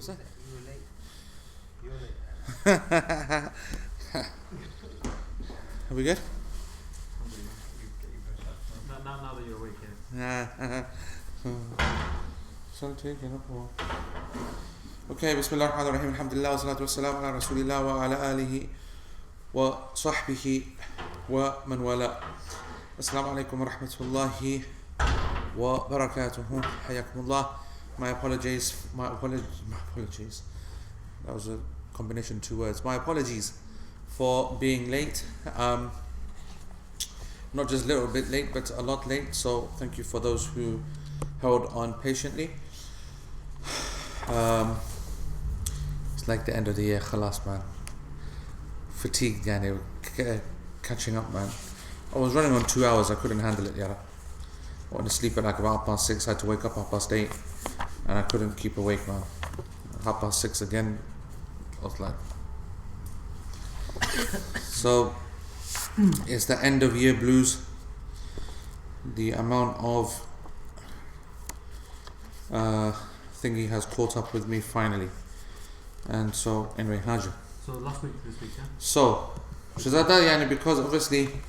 What's that? You're late. You're late. Are we good? Now that you're awake, yeah. Okay, Bismillah ar-Rahman ar-Rahim, alhamdulillah, wa salatu wa salam ala rasulillah wa ala alihi wa sahbihi wa man wala. Assalamu alaikum wa rahmatullahi wa barakatuhu. Hayakumullah. My apologies. That was a combination of two words. My apologies for being late. Not just a little bit late, but a lot late. So thank you for those who held on patiently. It's like the end of the year, khalas man. Fatigue, yani, catching up man. I was running on 2 hours, I couldn't handle it, yara. I went to sleep at like about 6:30, I had to wake up 8:30, and I couldn't keep awake man. 6:30 again, I was like... So, it's the end of year blues. The amount of thingy has caught up with me finally. And so, anyway, Haji. So last week, this week, yeah? So, Shazada, yani, because obviously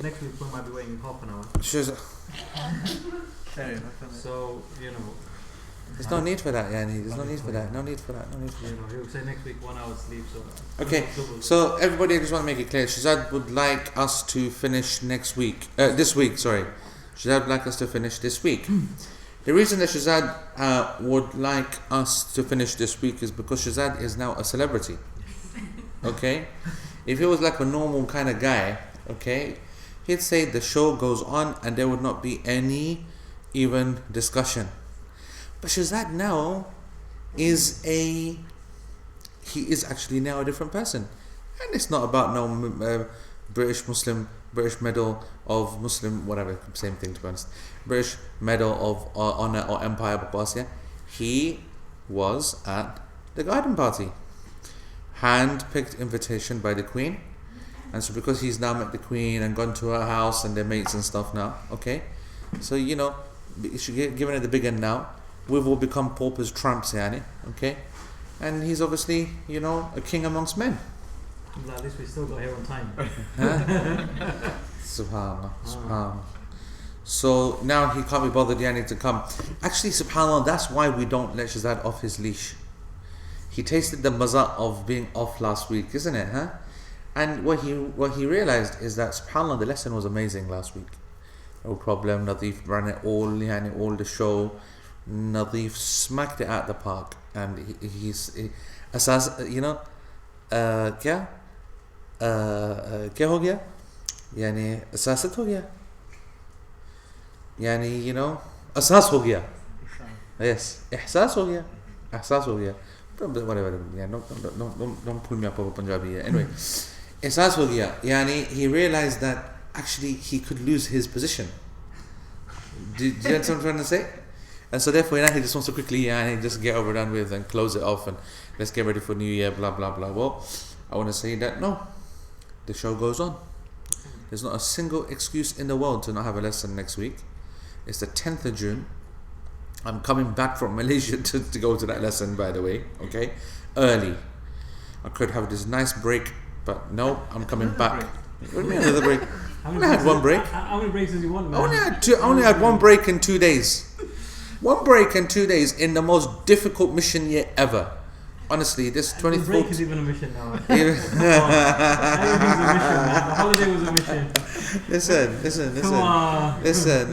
next week we might be waiting half an hour. So, you know... There's no need for that, yani. There's no need for that. You know, he'll say next week 1 hour sleep, so... Okay, so everybody, I just want to make it clear. Shazad would like us to finish this week, sorry. Shazad would like us to finish this week. The reason that Shazad would like us to finish this week is because Shazad is now a celebrity. Okay? If he was like a normal kind of guy, okay, he'd say the show goes on and there would not be any even discussion. But Shazad now he is actually now a different person. And it's not about no British Medal of Muslim, whatever, same thing to be honest. British Medal of Honor or Empire Babasya. He was at the garden party. Hand-picked invitation by the Queen. And so because he's now met the Queen and gone to her house and their mates and stuff now, okay? So, you know, given it the big end now, we've all become paupers, tramps, yani, okay? And he's obviously, you know, a king amongst men. At least we still got here on time. Subhanallah. So now he can't be bothered, yani, to come. Actually, subhanallah, that's why we don't let Shazad off his leash. He tasted the maza of being off last week, isn't it, huh? And what he realized is that, subhanallah, the lesson was amazing last week. No problem, Nadif ran it all, yani, all the show. Nadif smacked it at the park. And he's you know, क्या हो गया यानी असासत हो गया यानी, you know, असास हो गया, yes, एहसास हो गया, whatever, yeah, don't pull me up over Punjabi, yeah. Anyway, एहसास हो गया यानी he realized that actually he could lose his position. Do you understand what I'm trying to say? And so therefore now he just wants to quickly just get over done with and close it off and let's get ready for New Year, blah blah blah. Well, I want to say that no, the show goes on. There's not a single excuse in the world to not have a lesson next week. It's the 10th of June. I'm coming back from Malaysia to go to that lesson, by the way, okay? Early. I could have this nice break, but no, I'm coming back. What do you mean another break? I only had one break. How many breaks did you want, man? I only had one break in 2 days. One break in 2 days in the most difficult mission year ever. Honestly, this 24th... The break is even a mission now. Everything's a mission, man. The holiday was a mission. Listen. Come on. Listen,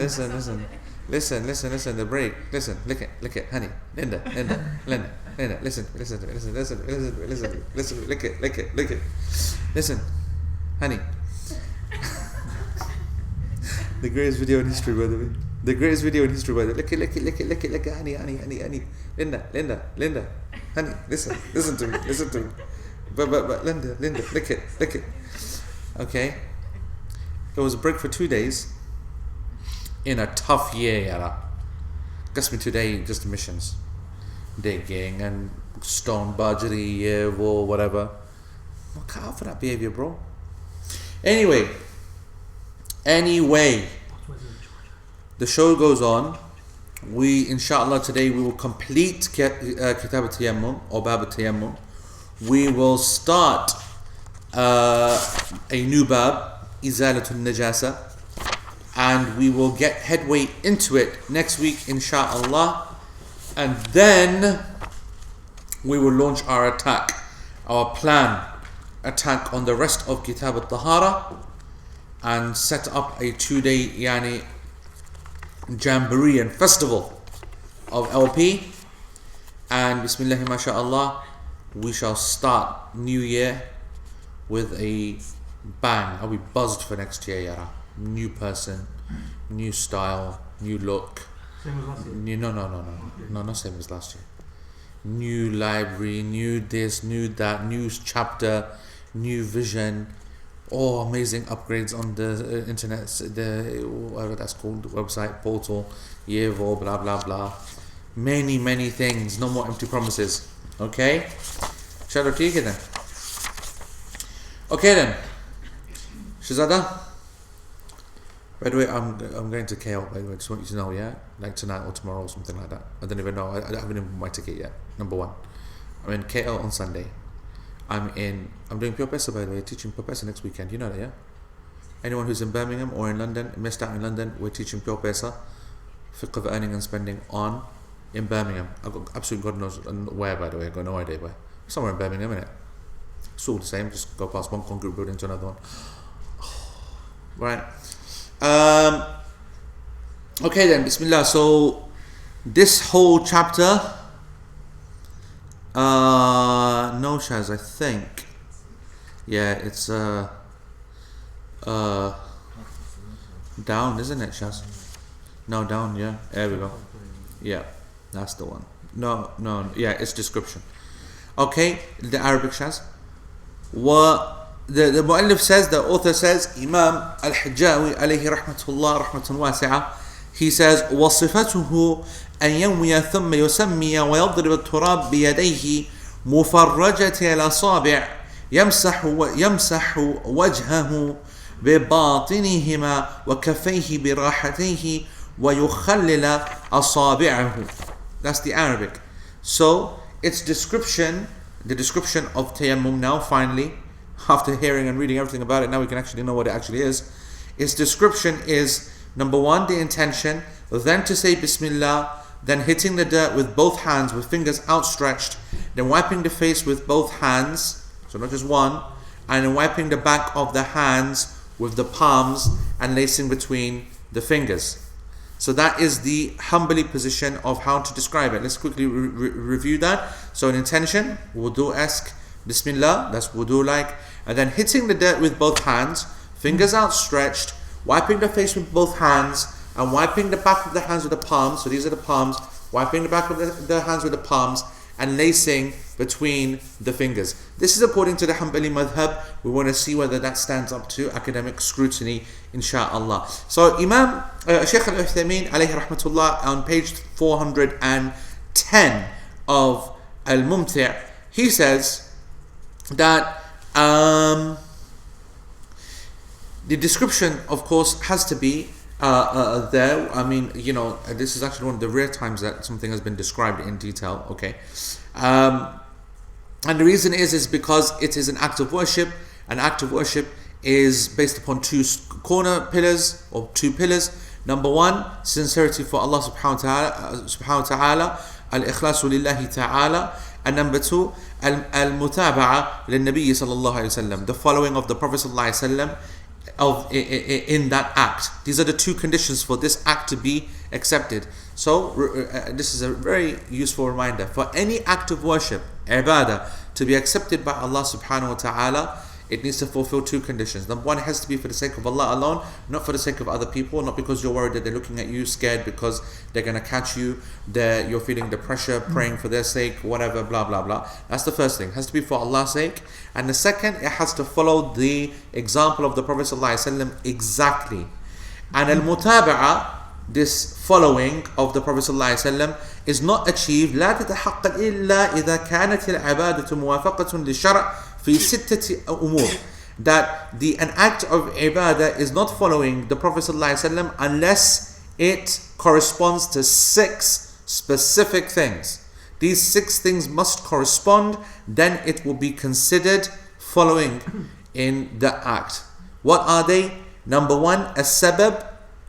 the break. Listen, lick it, honey. Linda. Listen, lick it. Listen, honey. The greatest video in history, by the way. Lick it, honey. Linda. Honey, listen to me. But Linda, lick it. Okay. It was a break for 2 days in a tough year, yara. Guess me today, just missions. Digging and stone budgery, war, whatever. Well, cut out for that behavior, bro. Anyway. The show goes on. we inshallah today we will complete Kitab al-Tayammum or Bab al-Tayammum. We will start a new bab, Izalatul Najasa, and we will get headway into it next week inshallah, and then we will launch our plan attack on the rest of Kitab al-Tahara and set up a 2-day jamboree and festival of LP, and Bismillah mashallah we shall start new year with a bang. I'll be buzzed for next year, Yara. New person, new style, new look. Same as last year. No, not same as last year. New library, new this, new that, new chapter, new vision. Oh, amazing upgrades on the internet, the whatever that's called, the website, portal, Yevo, blah blah blah. Many things. No more empty promises. Okay? Shall I take it then? Okay then. Shazada? By the way, I'm going to KL, by the way, just want you to know, yeah? Like tonight or tomorrow or something like that. I don't even know. I haven't even bought my ticket yet. Number one. I'm in KL on Sunday. I'm doing Pure Pesa, by the way, teaching Pure Pesa next weekend. You know that, yeah? Anyone who's in Birmingham or in London, missed out in London, we're teaching Pure Pesa, Fiqh of Earning and Spending in Birmingham. I've got absolutely God knows where, by the way. I've got no idea where. Somewhere in Birmingham, innit? It's all the same, just go past one concrete building to another one. Right. Okay then, Bismillah. So this whole chapter, no Shaz, I think. Yeah, it's down, isn't it, Shaz? No, down, yeah. There we go. Yeah, that's the one. No, yeah, it's description. Okay, the Arabic Shaz. The Mu'allif says, the author says, Imam Al-Hajjawi alayhi rahmatullah rahmatun wasi'ah, he says, وصفته أن ينوي ثم يسمي ويضرب التراب بيديه مفرجة الأصابع يمسح وجهه بباطنهما وكفيه براحتيه ويخلل أصابعه. That's the Arabic. So its description, the description of Tayammum now, finally, after hearing and reading everything about it, now we can actually know what it actually is. Its description is, number one, the intention, then to say Bismillah, then hitting the dirt with both hands with fingers outstretched, then wiping the face with both hands, so not just one, and then wiping the back of the hands with the palms and lacing between the fingers. So that is the humbly position of how to describe it. Let's quickly review that. So an intention, wudu-esque, Bismillah, that's wudu-like, and then hitting the dirt with both hands, fingers outstretched, wiping the face with both hands, and wiping the back of the hands with the palms. So these are the palms. Wiping the back of the hands with the palms and lacing between the fingers. This is according to the Hanbali madhab. We want to see whether that stands up to academic scrutiny, insha'Allah. So Imam Shaykh Al-Uthaymeen alayhi rahmatullah, on page 410 of Al-Mumti', he says that the description, of course, has to be there. I mean, this is actually one of the rare times that something has been described in detail. Okay, and the reason is because it is an act of worship. An act of worship is based upon two corner pillars or two pillars. Number one, sincerity for Allah subhanahu wa ta'ala, al-ikhlasu lillahi ta'ala, and number two, al-mutaba'a lin-nabi sallallahu alayhi wa sallam, the following of the Prophet sallallahu alayhi wa sallam in that act. These are the two conditions for this act to be accepted. So this is a very useful reminder. For any act of worship, ibadah, to be accepted by Allah subhanahu wa ta'ala, it needs to fulfill two conditions. Number one, it has to be for the sake of Allah alone, not for the sake of other people, not because you're worried that they're looking at you, scared because they're going to catch you, you're feeling the pressure, praying for their sake, whatever, blah, blah, blah. That's the first thing. It has to be for Allah's sake. And the second, it has to follow the example of the Prophet ﷺ exactly. And al-mutaba'a, this following of the Prophet ﷺ, is not achieved لا تتحقق إلا إذا كانت العبادة موافقة للشرع في ستة أمور. That an act of ibadah is not following the Prophet ﷺ unless it corresponds to 6 specific things. These 6 things must correspond, then it will be considered following in the act. What are they? Number 1, as-sabab.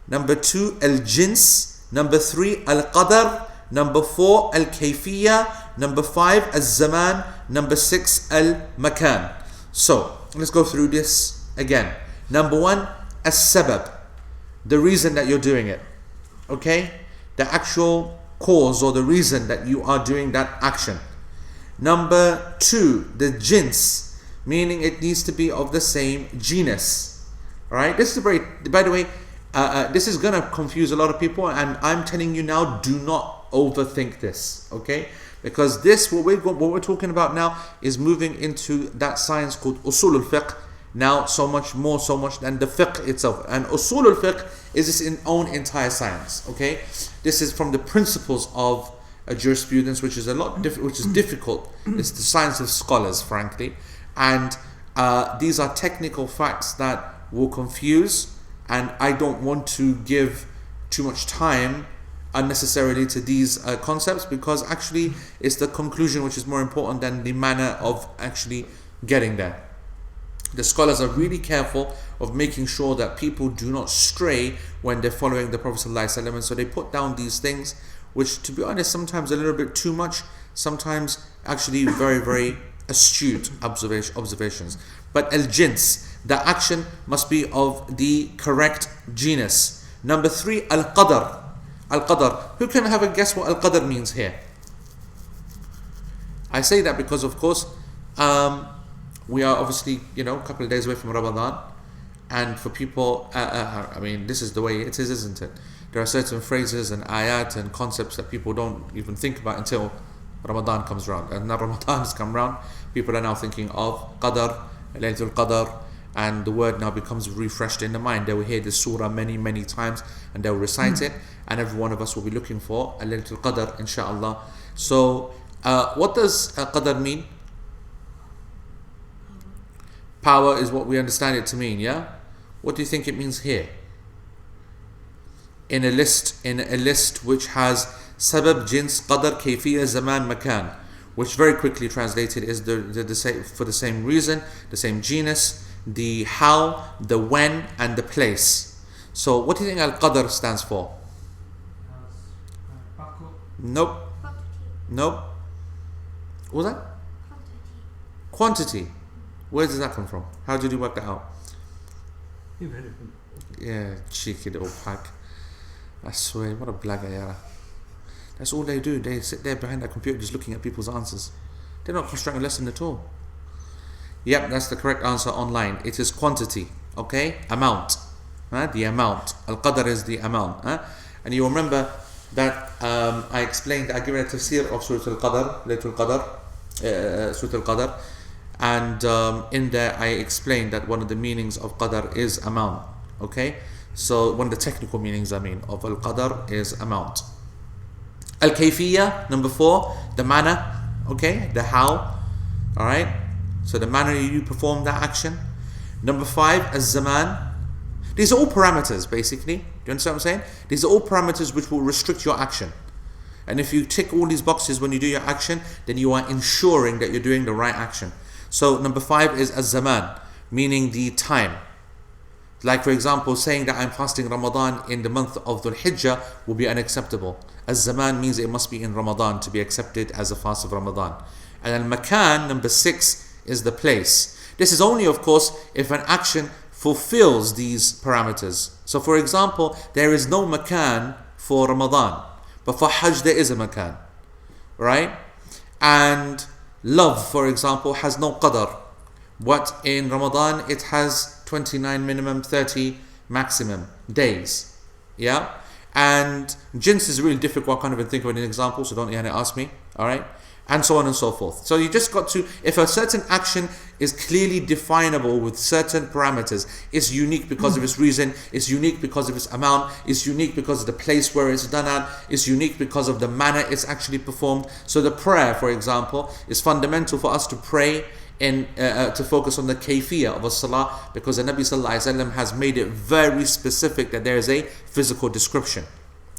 Number 2, al-jins. Number 3, al-qadar. Number 4, al-kayfiyya. Number 5, al-zaman. Number 6, al-makan. So, let's go through this again. Number 1, as-sabab. The reason that you're doing it. Okay? The actual cause or the reason that you are doing that action. Number 2, the jins, meaning it needs to be of the same genus. Alright? This is by the way, this is going to confuse a lot of people, and I'm telling you now, do not overthink this. Okay? Because this, what we're talking about now, is moving into that science called usul al-fiqh. Now, so much than the fiqh itself. And usul al-fiqh is its own entire science. Okay? This is from the principles of jurisprudence, which is difficult. It's the science of scholars, frankly. And these are technical facts that will confuse, and I don't want to give too much time unnecessarily to these concepts, because actually it's the conclusion which is more important than the manner of actually getting there. The scholars are really careful of making sure that people do not stray when they're following the Prophet ﷺ, and so they put down these things which, to be honest, sometimes a little bit too much, sometimes actually very, very astute observations. But al-jins, the action must be of the correct genus. Number 3, al-qadar. Al-qadar. Who can have a guess what al-qadar means here? I say that because, of course, we are obviously, a couple of days away from Ramadan, and for people, I mean, this is the way it is, isn't it? There are certain phrases and ayat and concepts that people don't even think about until Ramadan comes around. And now Ramadan has come around, people are now thinking of Qadr, Laylatul Qadr, and the word now becomes refreshed in the mind. They will hear this surah many, many times, and they will recite it, and every one of us will be looking for Laylatul Qadr, inshallah. So, what does Qadr mean? Power is what we understand it to mean, yeah? What do you think it means here? In a list which has sabab, jins, qadar, kayfiyya, zaman, makan, which very quickly translated is the same, for the same reason, the same genus, the how, the when, and the place. So what do you think al-qadar stands for? Nope. Nope. What was that? Quantity. Where does that come from? How did you work that out? Yeah, cheeky little pack. I swear, what a blagayara. That's all they do. They sit there behind that computer just looking at people's answers. They're not constructing a lesson at all. Yep, that's the correct answer online. It is quantity, okay? Amount. The amount. Al-qadr is the amount. And you remember that I explained, I gave a tafsir of Surah Al-Qadr, Laylatul Qadr, Surah Al-Qadr. And in there I explained that one of the meanings of qadar is amount. Okay? So one of the technical meanings of al-qadar is amount. Al-kayfiyya, number 4, the manner. Okay? The how. Alright? So the manner you perform that action. Number 5, az-zaman. These are all parameters, basically. Do you understand what I'm saying? These are all parameters which will restrict your action. And if you tick all these boxes when you do your action, then you are ensuring that you're doing the right action. So number 5 is az-zaman, meaning the time. Like, for example, saying that I'm fasting Ramadan in the month of Dhul Hijjah will be unacceptable. Az-zaman means it must be in Ramadan to be accepted as a fast of Ramadan. And al-makan, number 6, is the place. This is only, of course, if an action fulfills these parameters. So for example, there is no makan for Ramadan, but for Hajj there is a makan. Right? And love, for example, has no qadar. But in Ramadan, it has 29 minimum, 30 maximum days. Yeah? And jins is really difficult. I can't even think of an example, so don't ask me. Alright? And so on and so forth. So you just got to, if a certain action is clearly definable with certain parameters, it's unique because of its reason, it's unique because of its amount, it's unique because of the place where it's done at, it's unique because of the manner it's actually performed. So the prayer, for example, is fundamental for us to pray to focus on the kayfiyah of a salah, because the Nabi sallallahu alaihi wasallam has made it very specific that there is a physical description.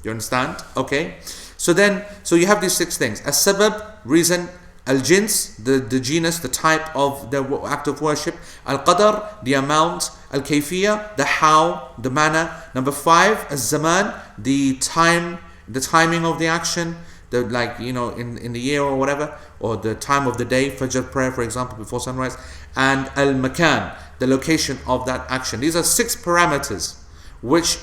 You understand? Okay. So you have these 6 things: as-sabab, reason; al-jins, the genus, the type of the act of worship; al-qadar, the amount; al-kayfiyah, the how, the manner; number 5, az-zaman, the timing of the action, the, like, in the year or whatever, or the time of the day, Fajr prayer, for example, before sunrise; and al-makan, the location of that action. These are 6 parameters which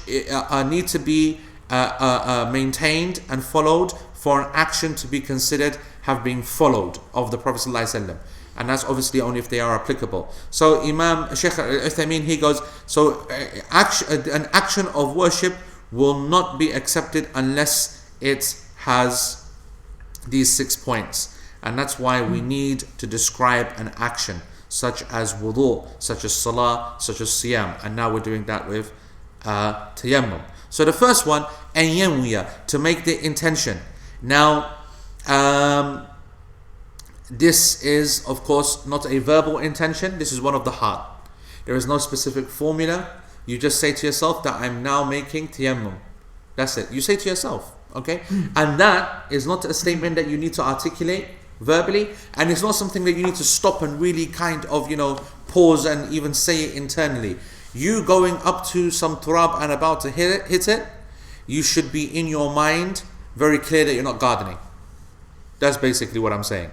need to be maintained and followed for an action to be considered have been followed of the Prophet ﷺ. And that's obviously only if they are applicable. So Imam Shaykh Al-Uthaymeen, he goes, so an action of worship will not be accepted unless it has these 6 points. And that's why we need to describe an action such as wudu, such as salah, such as siyam. And now we're doing that with tayammum. So the first one, an yanwiya, to make the intention. Now, this is of course not a verbal intention. This is one of the heart. There is no specific formula. You just say to yourself that I'm now making tayammum. That's it. You say to yourself, okay? And that is not a statement that you need to articulate verbally, and it's not something that you need to stop and really kind of, pause and even say it internally. You going up to some turab and about to hit it, you should be in your mind very clear that you're not gardening. That's basically what I'm saying.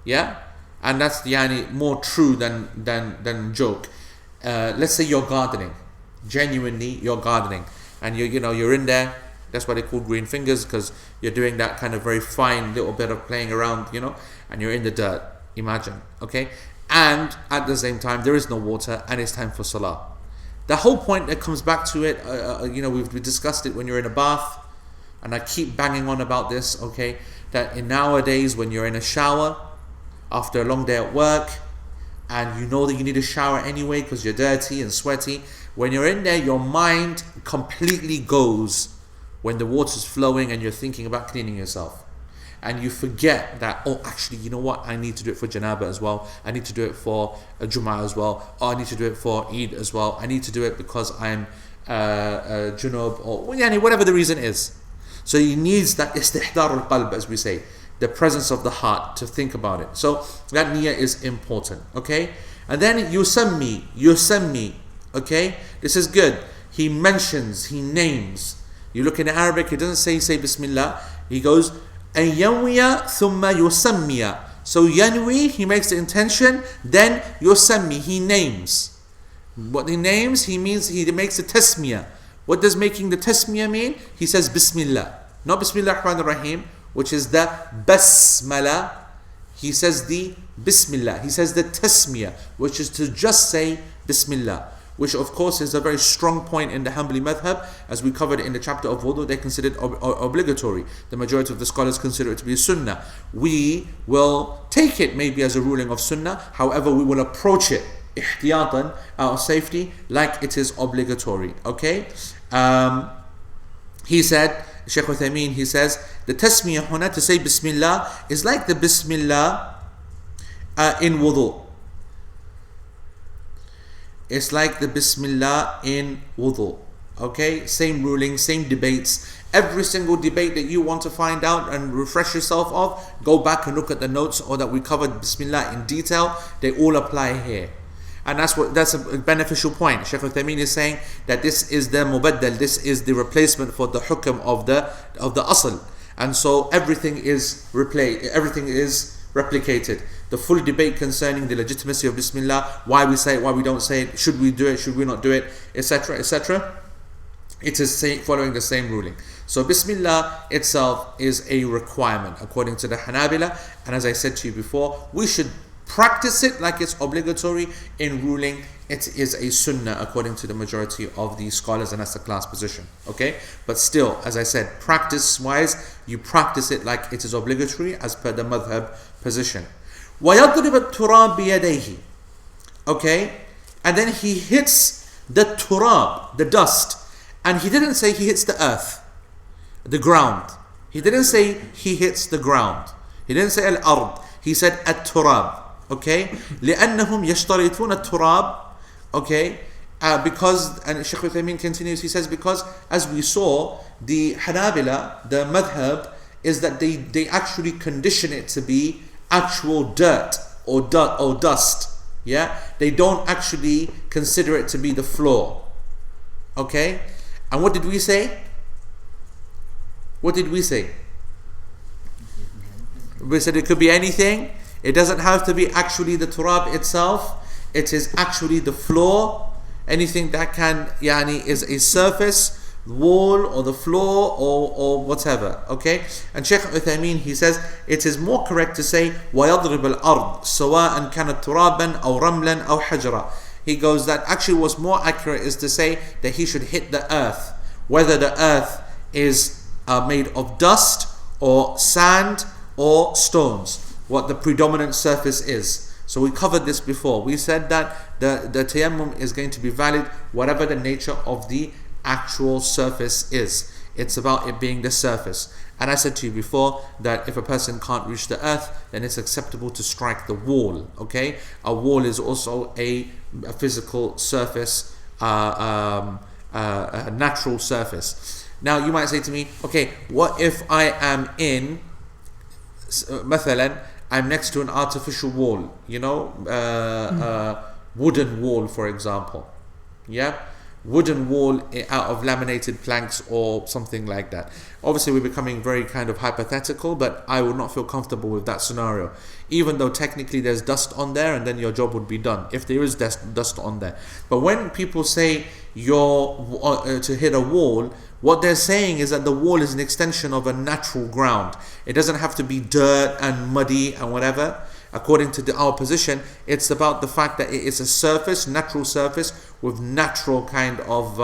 Yeah? And that's more true than joke. Let's say you're gardening. Genuinely, you're gardening. And you're in there. That's why they call green fingers, because you're doing that kind of very fine little bit of playing around, and you're in the dirt. Imagine, okay? And at the same time, there is no water and it's time for salah. The whole point that comes back to it, we've discussed it when you're in a bath, and I keep banging on about this, okay, that in nowadays when you're in a shower after a long day at work, and you know that you need a shower anyway because you're dirty and sweaty, when you're in there, your mind completely goes when the water's flowing and you're thinking about cleaning yourself. And you forget that, actually, you know what? I need to do it for Janaba as well. I need to do it for Jum'ah as well. Or I need to do it for Eid as well. I need to do it because I'm Junub, or whatever the reason is. So he needs that istihdar al-qalb, as we say, the presence of the heart to think about it. So that niyyah is important, okay? And then yusammi, okay? This is good. He mentions, he names. You look in Arabic, he doesn't say Bismillah. He goes, أن ينوي ثم يسمي. So yanwi, he makes the intention, then yusammi, he names. What he names, he means he makes the tasmiyah. What does making the tasmiyah mean? He says Bismillah. Not Bismillah ar-Rahman ar-Rahim, which is the basmala. He says the Bismillah. He says the tasmiyah, which is to just say Bismillah, which of course is a very strong point in the Hanbali madhab. As we covered in the chapter of wudu, they consider it obligatory. The majority of the scholars consider it to be a sunnah. We will take it maybe as a ruling of sunnah, however we will approach it ihtiyatan, out of safety, like it is obligatory. Okay? He said, Shaykh Uthaymeen, he says, the tasmiyah huna, to say Bismillah, is like the Bismillah in wudu. It's like the Bismillah in wudu. Okay? Same ruling, same debates. Every single debate that you want to find out and refresh yourself of, go back and look at the notes, or that we covered Bismillah in detail. They all apply here. And that's a beneficial point. Shaykh Uthaymeen is saying that this is the mubaddal, this is the replacement for the hukm of the asl. And so everything is replicated. The full debate concerning the legitimacy of Bismillah, why we say it, why we don't say it, should we do it, should we not do it, etc., etc. It is following the same ruling. So Bismillah itself is a requirement according to the Hanabila, and as I said to you before, we should practice it like it's obligatory. In ruling, it is a sunnah according to the majority of the scholars, and that's the class position. Okay, but still, as I said, practice wise, you practice it like it is obligatory as per the madhab position. وَيَضْرِبَ التُّرَابِ بِيَدَيْهِ. Okay, and then he hits the turab, the dust, and he didn't say he hits the earth, the ground. He didn't say he hits the ground. He didn't say al-ard. He said at-turab. Okay, لأنهم يشترطون التراب. Okay, because, and Shaykh Uthaymeen continues, he says, because as we saw, the Hanabila, the madhab, is that they actually condition it to be actual dirt or dust. Yeah, they don't actually consider it to be the floor. Okay, and what did we say? What did we say? We said it could be anything. It doesn't have to be actually the turab itself. It is actually the floor. Anything that can, is a surface, wall or the floor or whatever. Okay? And Shaykh Uthaymeen, he says, it is more correct to say وَيَضْرِبَ الْأَرْض سَوَاءً كَانَتْ تُرَابًا أَوْ رَمْلًا أَوْ حَجْرًا. He goes that actually what's more accurate is to say that he should hit the earth. Whether the earth is made of dust or sand or stones, what the predominant surface is. So we covered this before. We said that the tayammum is going to be valid whatever the nature of the actual surface is. It's about it being the surface. And I said to you before that if a person can't reach the earth, then it's acceptable to strike the wall. Okay, a wall is also a physical surface, a natural surface. Now you might say to me, okay, what if I am in, مثلا, I'm next to an artificial wall, wooden wall, for example. Yeah, wooden wall out of laminated planks or something like that. Obviously we're becoming very kind of hypothetical, but I would not feel comfortable with that scenario, even though technically there's dust on there and then your job would be done if there is dust on there. But when people say to hit a wall, what they're saying is that the wall is an extension of a natural ground. It doesn't have to be dirt and muddy and whatever. According to our position, it's about the fact that it is a surface, natural surface, with natural kind of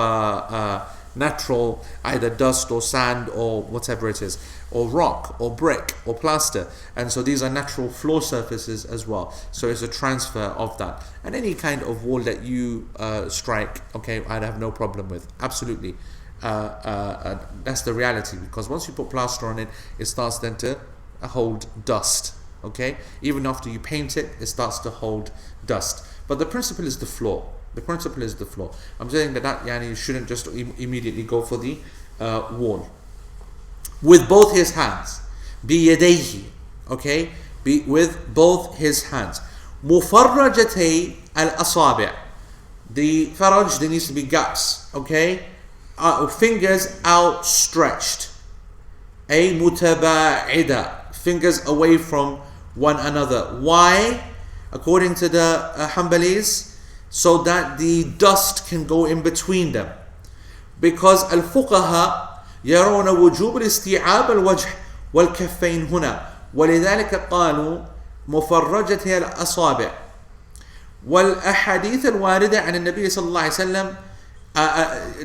natural either dust or sand or whatever it is, or rock or brick or plaster. And so these are natural floor surfaces as well. So it's a transfer of that. And any kind of wall that you strike, okay, I'd have no problem with. Absolutely. That's the reality, because once you put plaster on it, it starts then to hold dust. Okay, even after you paint it, it starts to hold dust. But the principle is the floor. The principle is the floor. I'm saying that you shouldn't just immediately go for the wall. With both his hands, بيديه. Okay, with both his hands. مفرجتي الأصابع. The faraj, there needs to be gaps. Okay, fingers outstretched. أي متباعدة. Fingers away from one another. Why? According to the Hanbalis, so that the dust can go in between them. Because الفقهاء يرون وجوب الاستيعاب الوجه والكفين هنا ولذلك قالوا مفرجتها الأصابع. والأحاديث الواردة عن النبي صلى الله عليه وسلم,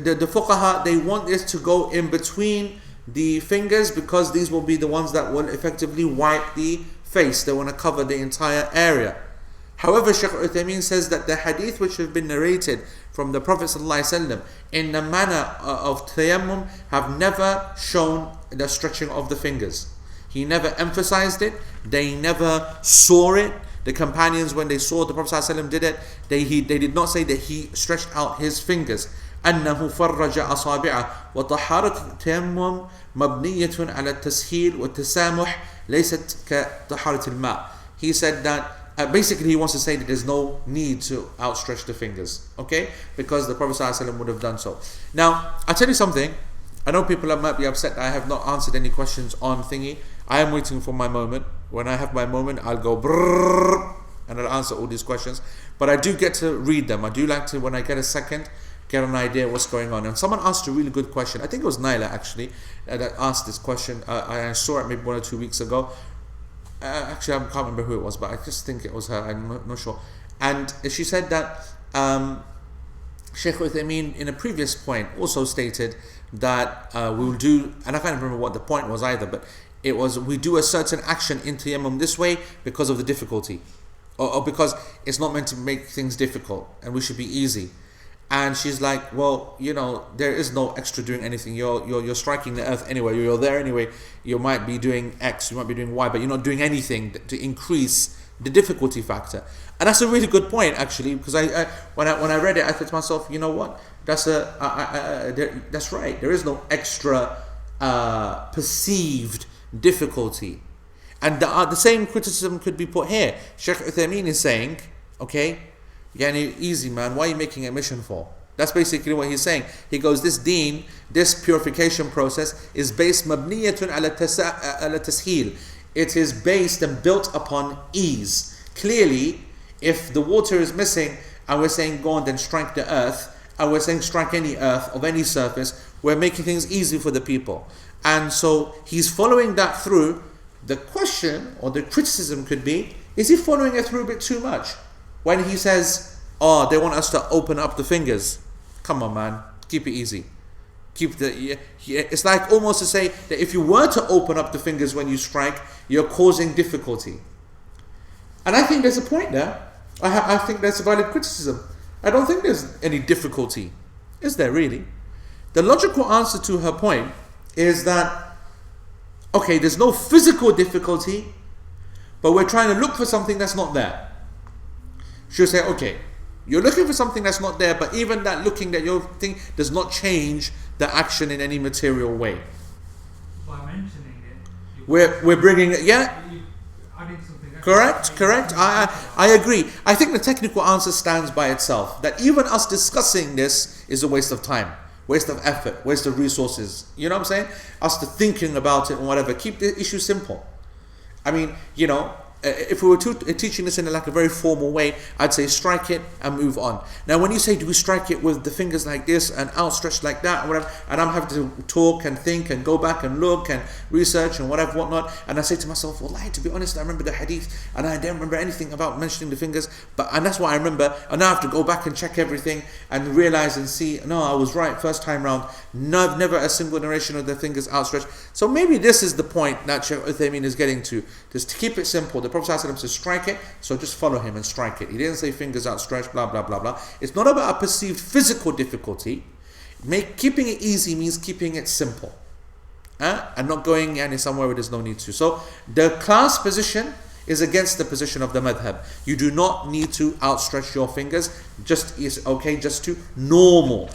the fuqaha, they want this to go in between the fingers, because these will be the ones that will effectively wipe the face. They want to cover the entire area. However, Shaykh Uthaymeen says that the hadith which have been narrated from the Prophet ﷺ in the manner of tayammum have never shown the stretching of the fingers. He never emphasized it. They never saw it. The companions, when they saw the Prophet ﷺ did it, they did not say that he stretched out his fingers. أنه فرج أصابعه وطهارة التيمم مبنية على التسهيل والتسامح ليست كطهارة الماء. He said that basically he wants to say that there's no need to outstretch the fingers, okay? Because the Prophet ﷺ would have done so. Now, I'll tell you something. I know people might be upset that I have not answered any questions on thingy. I am waiting for my moment. When I have my moment, I'll go brrrr, and I'll answer all these questions. But I do get to read them. I do like to, when I get a second, get an idea what's going on. And someone asked a really good question. I think it was Naila actually that asked this question. I saw it maybe 1 or 2 weeks ago. Actually, I can't remember who it was, but I just think it was her. I'm not sure. And she said that Shaykh Uthaymeen in a previous point also stated that we will do, and I can't remember what the point was either, but it was we do a certain action in tayammum this way because of the difficulty, or because it's not meant to make things difficult and we should be easy. And she's like, well, there is no extra doing anything. You're striking the earth anyway. You're there anyway. You might be doing X, you might be doing Y, but you're not doing anything to increase the difficulty factor. And that's a really good point, actually, because when I read it, I thought to myself, you know what? That's right. There is no extra perceived difficulty. And the same criticism could be put here. Sheikh Uthaymeen is saying, okay, yani, easy man, why are you making a mission for? That's basically what he's saying. He goes, this deen, this purification process is based mabniyatun ala tasheel. It is based and built upon ease. Clearly, if the water is missing and we're saying go on then strike the earth, and we're saying strike any earth of any surface, we're making things easy for the people. And so he's following that through. The question or the criticism could be, is he following it through a bit too much? When he says, oh, they want us to open up the fingers. Come on, man, keep it easy. It's like almost to say that if you were to open up the fingers when you strike, you're causing difficulty. And I think there's a point there. I think that's a valid criticism. I don't think there's any difficulty. Is there really? The logical answer to her point is that, okay, there's no physical difficulty, but we're trying to look for something that's not there. She'll say, okay, you're looking for something that's not there, but even that looking that you're thinking does not change the action in any material way. By mentioning it, We're bringing it, yeah? you're adding something extra. Correct. I agree. I think the technical answer stands by itself. That even us discussing this is a waste of time, waste of effort, waste of resources. You know what I'm saying? Us to thinking about it and whatever. Keep the issue simple. I mean, you know, if we were teaching this in like a very formal way, I'd say strike it and move on. Now, when you say do we strike it with the fingers like this and outstretched like that or whatever, and I'm having to talk and think and go back and look and research and whatever, whatnot, and I say to myself, wallahi, to be honest, I remember the hadith and I don't remember anything about mentioning the fingers, and that's what I remember, and now I have to go back and check everything and realize and see, no, I was right first time round. No, never a single narration of the fingers outstretched. So maybe this is the point that Shaykh Uthaymeen is getting to, just to keep it simple. The Prophet ﷺ said strike it, so just follow him and strike it. He didn't say fingers outstretched, blah blah blah blah. It's not about a perceived physical difficulty. Keeping it easy means keeping it simple, and not going somewhere where there's no need to. So the class position is against the position of the madhab. You do not need to outstretch your fingers. Just is okay, just to normal.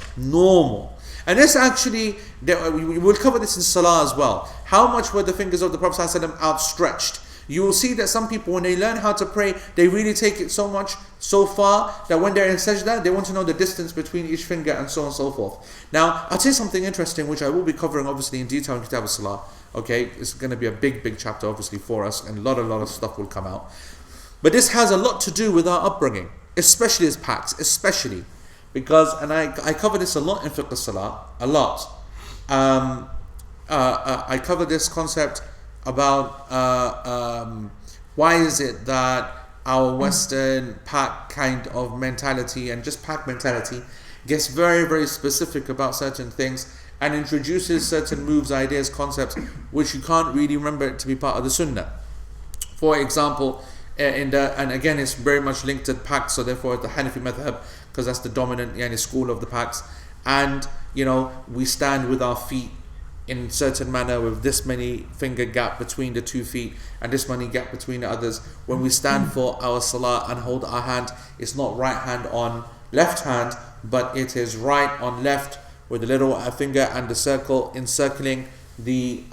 And this actually, we will cover this in Salah as well. How much were the fingers of the Prophet ﷺ outstretched? You will see that some people, when they learn how to pray, they really take it so far, that when they're in sajda, they want to know the distance between each finger and so on and so forth. Now, I'll tell you something interesting, which I will be covering obviously in detail in Kitab al-Salah. Okay, it's going to be a big chapter obviously for us, and a lot of stuff will come out. But this has a lot to do with our upbringing, especially as Paks, especially. Because, and I cover this a lot in Fiqh al-Salah, a lot. I cover this concept about why is it that our Western Pak kind of mentality and just Pak mentality gets very, very specific about certain things and introduces certain moves, ideas, concepts which you can't really remember it to be part of the Sunnah. For example, and again it's very much linked to Pak, so therefore the Hanafi madhab, because that's the dominant school of the Paks. And you know, we stand with our feet in certain manner with this many finger gap between the 2 feet and this many gap between the others. When we stand for our salah and hold our hand, it's not right hand on left hand, but it is right on left with the little finger and the circle encircling the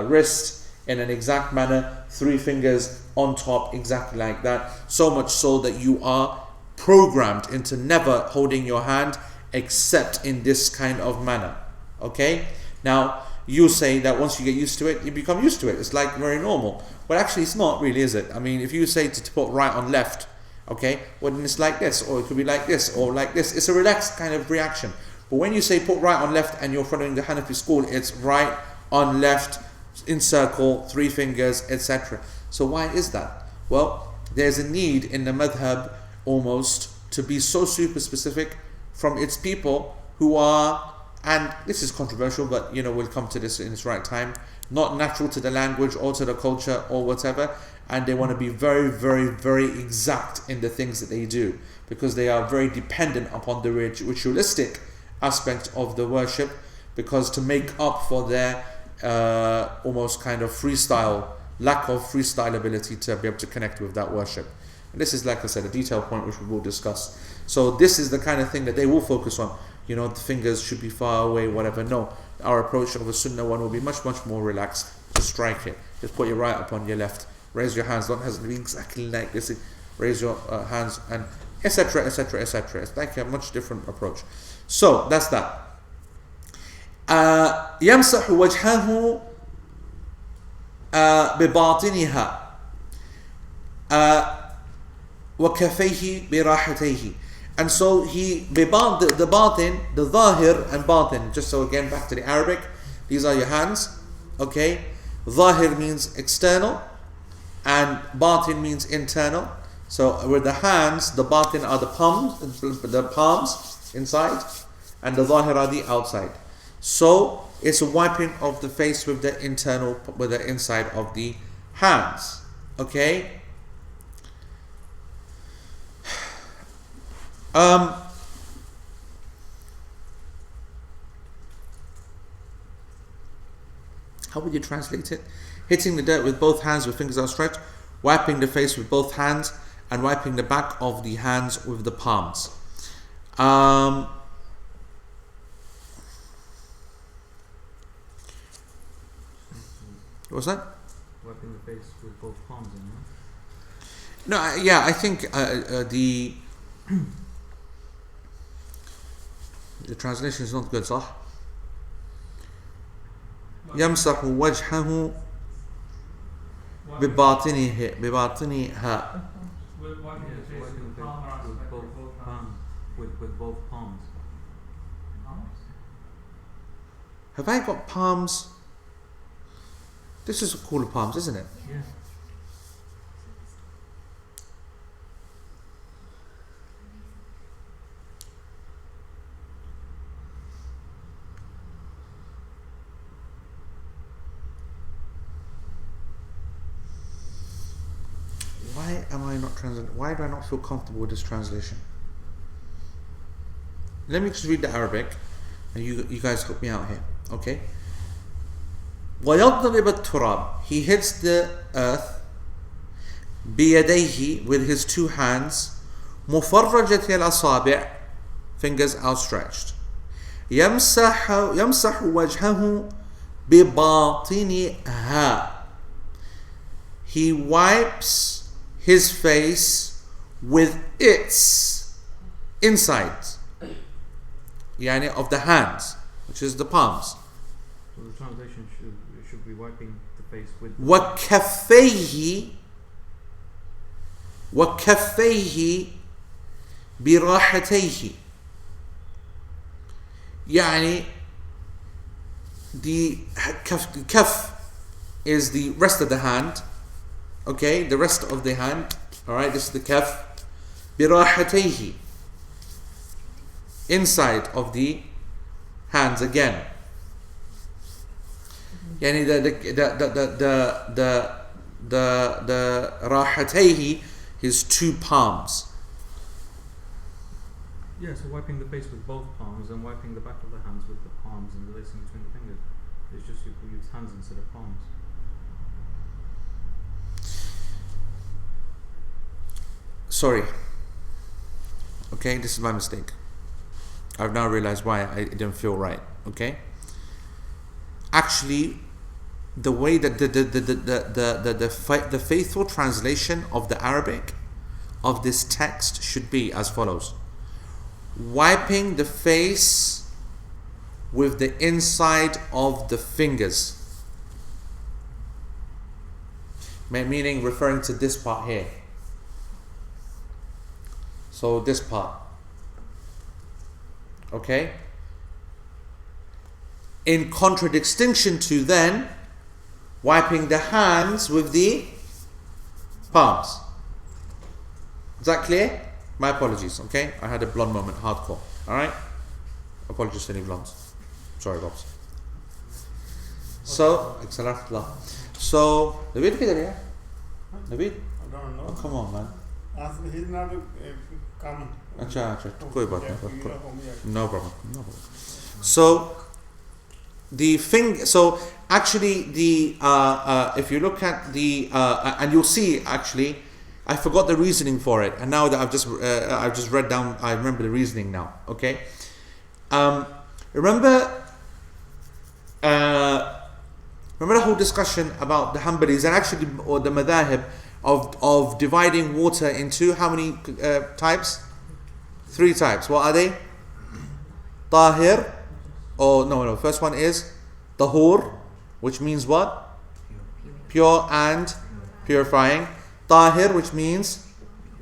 wrist in an exact manner, 3 fingers on top exactly like that, so much so that you are programmed into never holding your hand except in this kind of manner. Okay? Now, you say that once you get used to it, you become used to it. It's like very normal. But actually it's not really, is it? I mean, if you say to put right on left, okay, well then it's like this, or it could be like this, or like this. It's a relaxed kind of reaction. But when you say put right on left and you're following the Hanafi school, it's right on left, in circle, 3 fingers, etc. So why is that? Well, there's a need in the madhab almost to be so super specific from its people who are, and this is controversial, but you know, we'll come to this in its right time, not natural to the language or to the culture or whatever, and they want to be very, very, very exact in the things that they do, because they are very dependent upon the ritualistic aspect of the worship, because to make up for their almost kind of freestyle lack of freestyle ability to be able to connect with that worship. And this is, like I said, a detailed point which we will discuss. So this is the kind of thing that they will focus on. You know, the fingers should be far away, whatever. No, our approach of a sunnah one will be much, much more relaxed. Just strike it. Just put your right up on your left. Raise your hands. Don't have to be exactly like this. Raise your hands and etc. etc. etc. It's like a much different approach. So that's that. يمسح وجهه بباطنها وكفيه براحتيه. And so he, the batin, the zahir and batin, just so again back to the Arabic, these are your hands, okay? Zahir means external and batin means internal. So with the hands, the batin are the palms inside, and the zahir are the outside. So it's a wiping of the face with the inside of the hands, okay? How would you translate it? Hitting the dirt with both hands with fingers outstretched, wiping the face with both hands, and wiping the back of the hands with the palms. What's that? Wiping the face with both palms, No, yeah, I think the translation is not good, صح? يمسح وجهه بباطنها with both palms. Have I got palms? This is called palms, isn't it? Yeah. Why am I not translating? Why do I not feel comfortable with this translation? Let me just read the Arabic, and you guys help me out here, okay? وَيَضْرِبَ التُّرَابِ. He hits the earth بِيَدَيْهِ with his two hands مُفَرَّجَةِ الْأَصَابِعِ fingers outstretched. يَمْسَحُ وَجْهَهُ بِبَاطِنِهَا. He wipes his face with its inside, yani of the hands, which is the palms. So the translation should be wiping the face with وكفيه براحتيه. يعني the kaf is the rest of the hand, okay, the rest of the hand, alright, this is the kaf. براحتيه, inside of the hands again. يعني the rahatayhi, his two palms. Yeah, so wiping the face with both palms and wiping the back of the hands with the palms and releasing between the fingers. It's just you use hands instead of palms. Sorry. Okay, this is my mistake. I've now realized why I didn't feel right. Okay. Actually, the way that the faithful translation of the Arabic of this text should be as follows: wiping the face with the inside of the fingers, meaning referring to this part here. So this part, okay, in contradistinction to then wiping the hands with the palms. Is that clear? My apologies, okay? I had a blonde moment, hardcore. Alright? Apologies to any blondes. Sorry, Bobs. So, so, Naveed kidhar hai? Naveed? I don't know. Oh, come on, man. He's not come. Acha, koi baat nahi. No problem. So, the finger. So, actually, if you look at the and you'll see actually, I forgot the reasoning for it, and now that I've just read down, I remember the reasoning now. Okay, remember the whole discussion about the Hanbalis and actually, or the madhahib of dividing water into how many types? 3 types. What are they? Tahir, or no. First one is tahur, which means what? Pure and purifying. Tahir, which means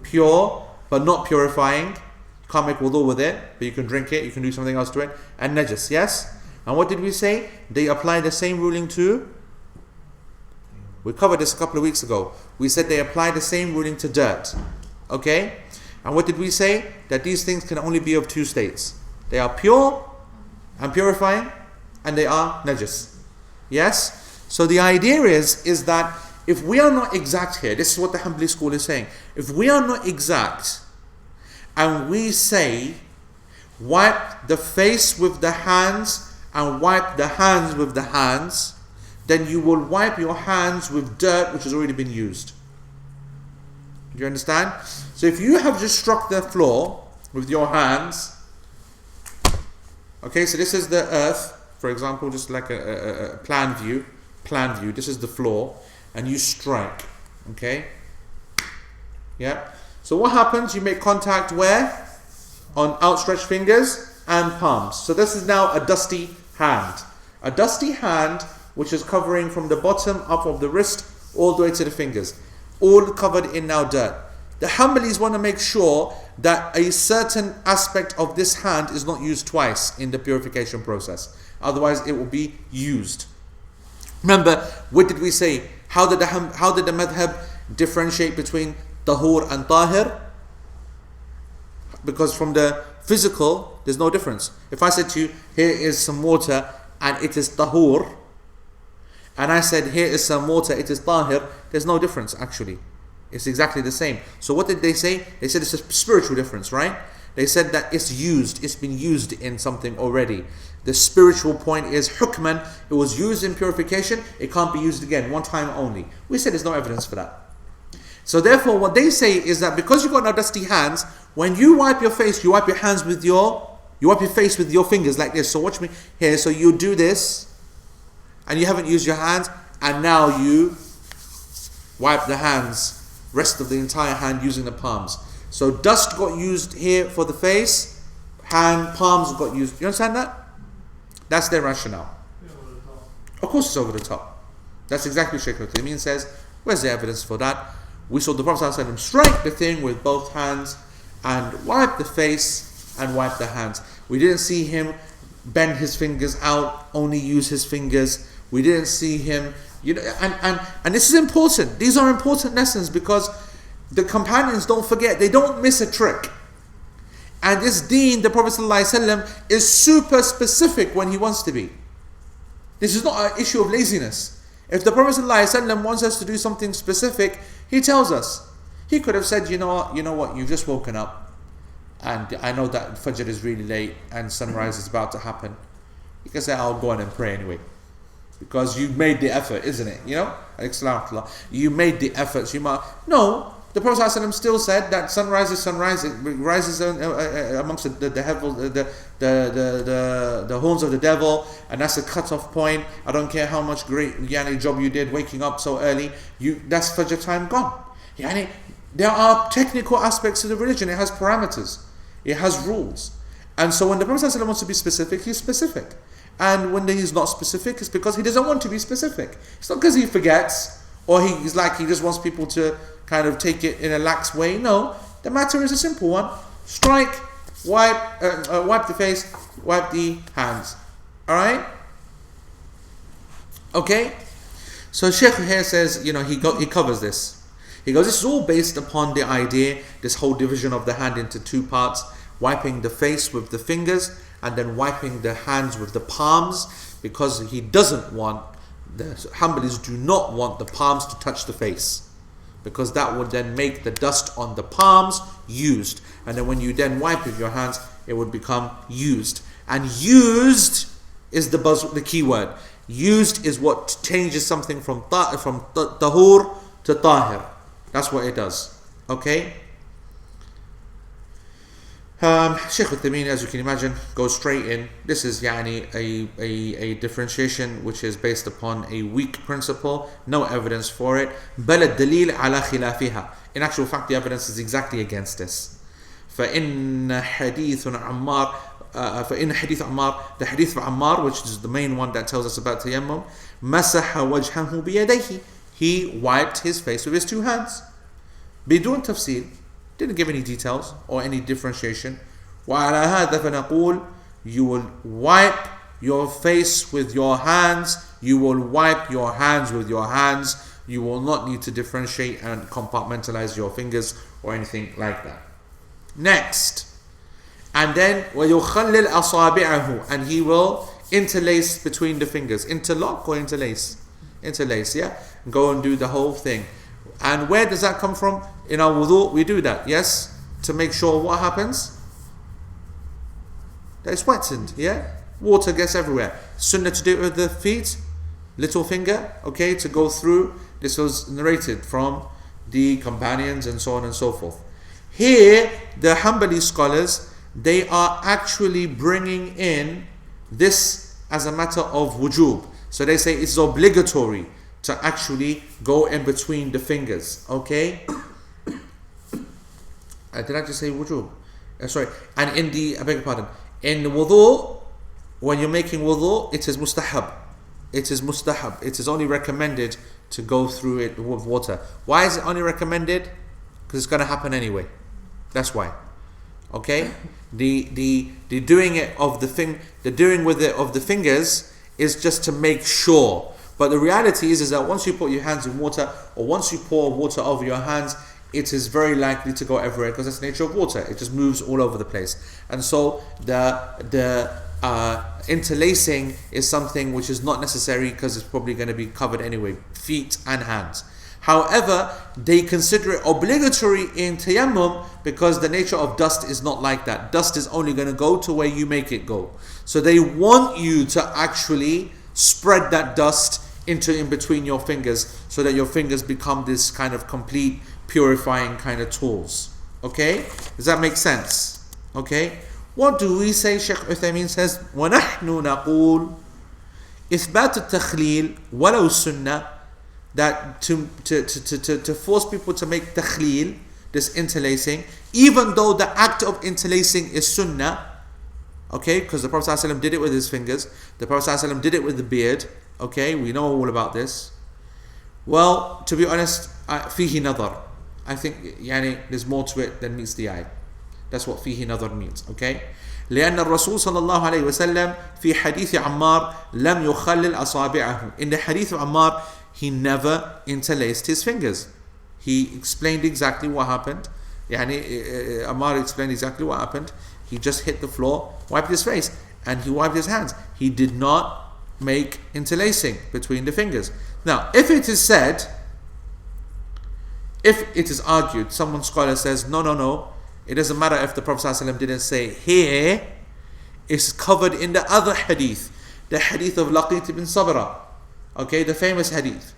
pure but not purifying. You can't make wudu with it, but you can drink it, you can do something else to it. And najis, yes? And what did we say? They apply the same ruling to? We covered this a couple of weeks ago. We said they apply the same ruling to dirt. Okay? And what did we say? That these things can only be of 2 states. They are pure and purifying, and they are najis. Yes? So the idea is that if we are not exact here, this is what the Hanbali school is saying. If we are not exact, and we say, wipe the face with the hands and wipe the hands with the hands, then you will wipe your hands with dirt which has already been used. Do you understand? So if you have just struck the floor with your hands, okay, so this is the earth, for example, just like a plan view, this is the floor, and you strike, okay? Yeah. So what happens? You make contact where? On outstretched fingers and palms. So this is now a dusty hand. A dusty hand which is covering from the bottom up of the wrist all the way to the fingers. All covered in now dirt. The Hanbalis want to make sure that a certain aspect of this hand is not used twice in the purification process. Otherwise it will be used. Remember, what did we say? How did the madhab differentiate between tahur and tahir? Because from the physical, there's no difference. If I said to you, here is some water and it is tahur, and I said, here is some water, it is tahir, there's no difference actually. It's exactly the same. So what did they say? They said it's a spiritual difference, right? They said that it's been used in something already. The spiritual point is hukman, it was used in purification, it can't be used again, one time only. We said there's no evidence for that. So therefore what they say is that because you've got now dusty hands, when you wipe your face, you wipe your hands with you wipe your face with your fingers like this. So watch me here. So you do this, and you haven't used your hands, and now you wipe the hands, rest of the entire hand using the palms. So dust got used here for the face, palms got used. You understand that? That's their rationale. Of course it's over the top. That's exactly what Shaykh Uthaymeen says. Where's the evidence for that? We saw the Prophet ﷺ strike the thing with both hands and wipe the face and wipe the hands. We didn't see him bend his fingers out, only use his fingers. We didn't see him, and this is important. These are important lessons because the companions, don't forget, they don't miss a trick. And this deen, the Prophet ﷺ, is super specific when he wants to be. This is not an issue of laziness. If the Prophet ﷺ wants us to do something specific, he tells us. He could have said, you know what, you've just woken up, and I know that Fajr is really late and sunrise is about to happen. You can say, I'll go on and pray anyway. Because you made the effort, isn't it? You made the efforts. No, the Prophet ﷺ still said that sunrise is sunrise. It rises amongst the horns of the devil, and that's a cut-off point. I don't care how much great job you did waking up so early. That's Fajr time gone. There are technical aspects to the religion. It has parameters. It has rules. And so when the Prophet ﷺ wants to be specific, he's specific. And when he's not specific, it's because he doesn't want to be specific. It's not because he forgets, or he just wants people to kind of take it in a lax way. No, the matter is a simple one. Strike, wipe the face, wipe the hands. Alright? Okay? So Shaykh here says, he covers this. He goes, this is all based upon the idea, this whole division of the hand into 2 parts, wiping the face with the fingers, and then wiping the hands with the palms, because he doesn't want, the Hanbalis do not want the palms to touch the face, because that would then make the dust on the palms used, and then when you then wipe with your hands, it would become used. And used is the key word. Used is what changes something from tahur to tahir. That's what it does. Okay? Shaykh Uthaymeen, as you can imagine, goes straight in. This is a differentiation which is based upon a weak principle, no evidence for it. بل الدليل على خلافها. In actual fact, the evidence is exactly against this. فإن حديث عمار فإن حديث عمار, the hadith of Ammar, which is the main one that tells us about tayammum, مسح وجهه بيديه. He wiped his face with his two hands. بدون تفصيل. Didn't give any details or any differentiation. وعلى هذا فنقول, you will wipe your face with your hands. You will wipe your hands with your hands. You will not need to differentiate and compartmentalize your fingers or anything like that. Next, and then ويخلل أصابعه, and he will interlace between the fingers. Interlock or interlace? Interlace, yeah. Go and do the whole thing. And where does that come from? In our wudu, we do that, yes? To make sure what happens? That it's wetted, yeah? Water gets everywhere. Sunnah to do it with the feet, little finger, okay, to go through. This was narrated from the companions and so on and so forth. Here, the Hanbali scholars, they are actually bringing in this as a matter of wujub. So they say it's obligatory to actually go in between the fingers, okay? Did I just say wujub? Sorry. And in the, I beg your pardon, in the wudu, when you're making wudu, it is mustahab. It is mustahab. It is only recommended to go through it with water. Why is it only recommended? Because it's going to happen anyway. That's why. Okay? The doing it of the thing, the doing with it of the fingers is just to make sure. But the reality is that once you put your hands in water, or once you pour water over your hands, it is very likely to go everywhere, because that's the nature of water. It just moves all over the place. And so the interlacing is something which is not necessary, because it's probably going to be covered anyway, feet and hands. However, they consider it obligatory in tayammum because the nature of dust is not like that. Dust is only going to go to where you make it go. So they want you to actually spread that dust in between your fingers, so that your fingers become this kind of complete purifying kind of tools. Okay? Does that make sense? Okay? What do we say? Shaykh Uthaymeen says, وَنَحْنُ نَقُولُ إِثْبَاتُ التَّخْلِيلِ وَلَوْ السُّنَّةِ, that to force people to make takhleel, this interlacing, even though the act of interlacing is sunnah, okay, because the Prophet ﷺ did it with his fingers, the Prophet ﷺ did it with the beard, okay, we know all about this. Well, to be honest, fihi nadar, I think there's more to it than meets the eye. That's what fihi nadar means, okay? لأن الرسول صلى الله عليه وسلم في حديث عمار لم يخلل أصابعه. In the hadith of Ammar, he never interlaced his fingers. He explained exactly what happened. Ammar explained exactly what happened. He just hit the floor, wiped his face, and he wiped his hands. He did not make interlacing between the fingers. Now, if it is said, if it is argued, someone scholar says, no, it doesn't matter if the Prophet ﷺ didn't say here, it's covered in the other hadith, the hadith of Laqit ibn Sabra, okay, the famous hadith,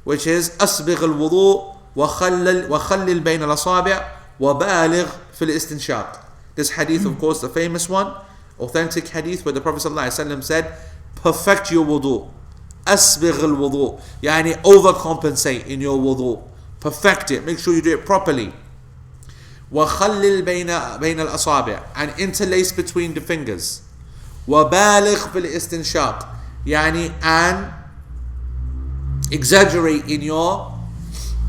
which is أسبغ الوضوء وخلل بين الأصابع وبالغ في الاستنشاق. This hadith, of course, the famous one, authentic hadith where the Prophet ﷺ said, perfect your wudu. أسبغ الوضوء, overcompensate in your wudu. Perfect it, make sure you do it properly. وخلل بين الأصابع, and interlace between the fingers. وبالغ في الاستنشاق, and exaggerate in your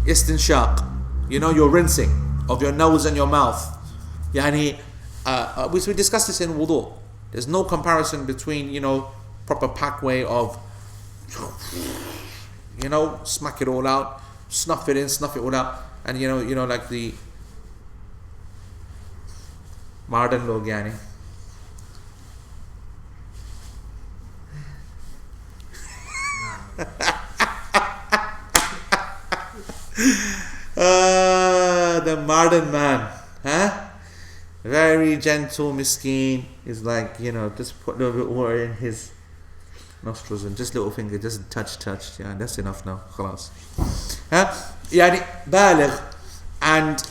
istinshaq, your rinsing of your nose and your mouth. We discussed this in wudu. There's no comparison between, proper pack way of, smack it all out, snuff it in, snuff it all out, and like the modern log the modern man, very gentle, miskeen, is like, just put a little bit water in his nostrils and just little finger, just touch. Yeah, that's enough now. خلاص. يعني بالغ and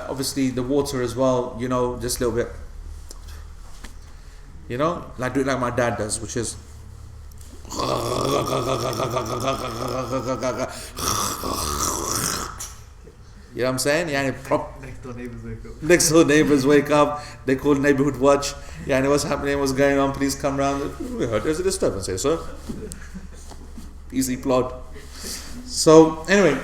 obviously the water as well. You know, just a little bit. You know, like do it like my dad does, which is. You know what I'm saying? Yeah, next door neighbors wake up. They call neighborhood watch. Yeah, and what's happening? What's going on? Please come round. We heard there's a disturbance here, sir. Easy plod. So anyway,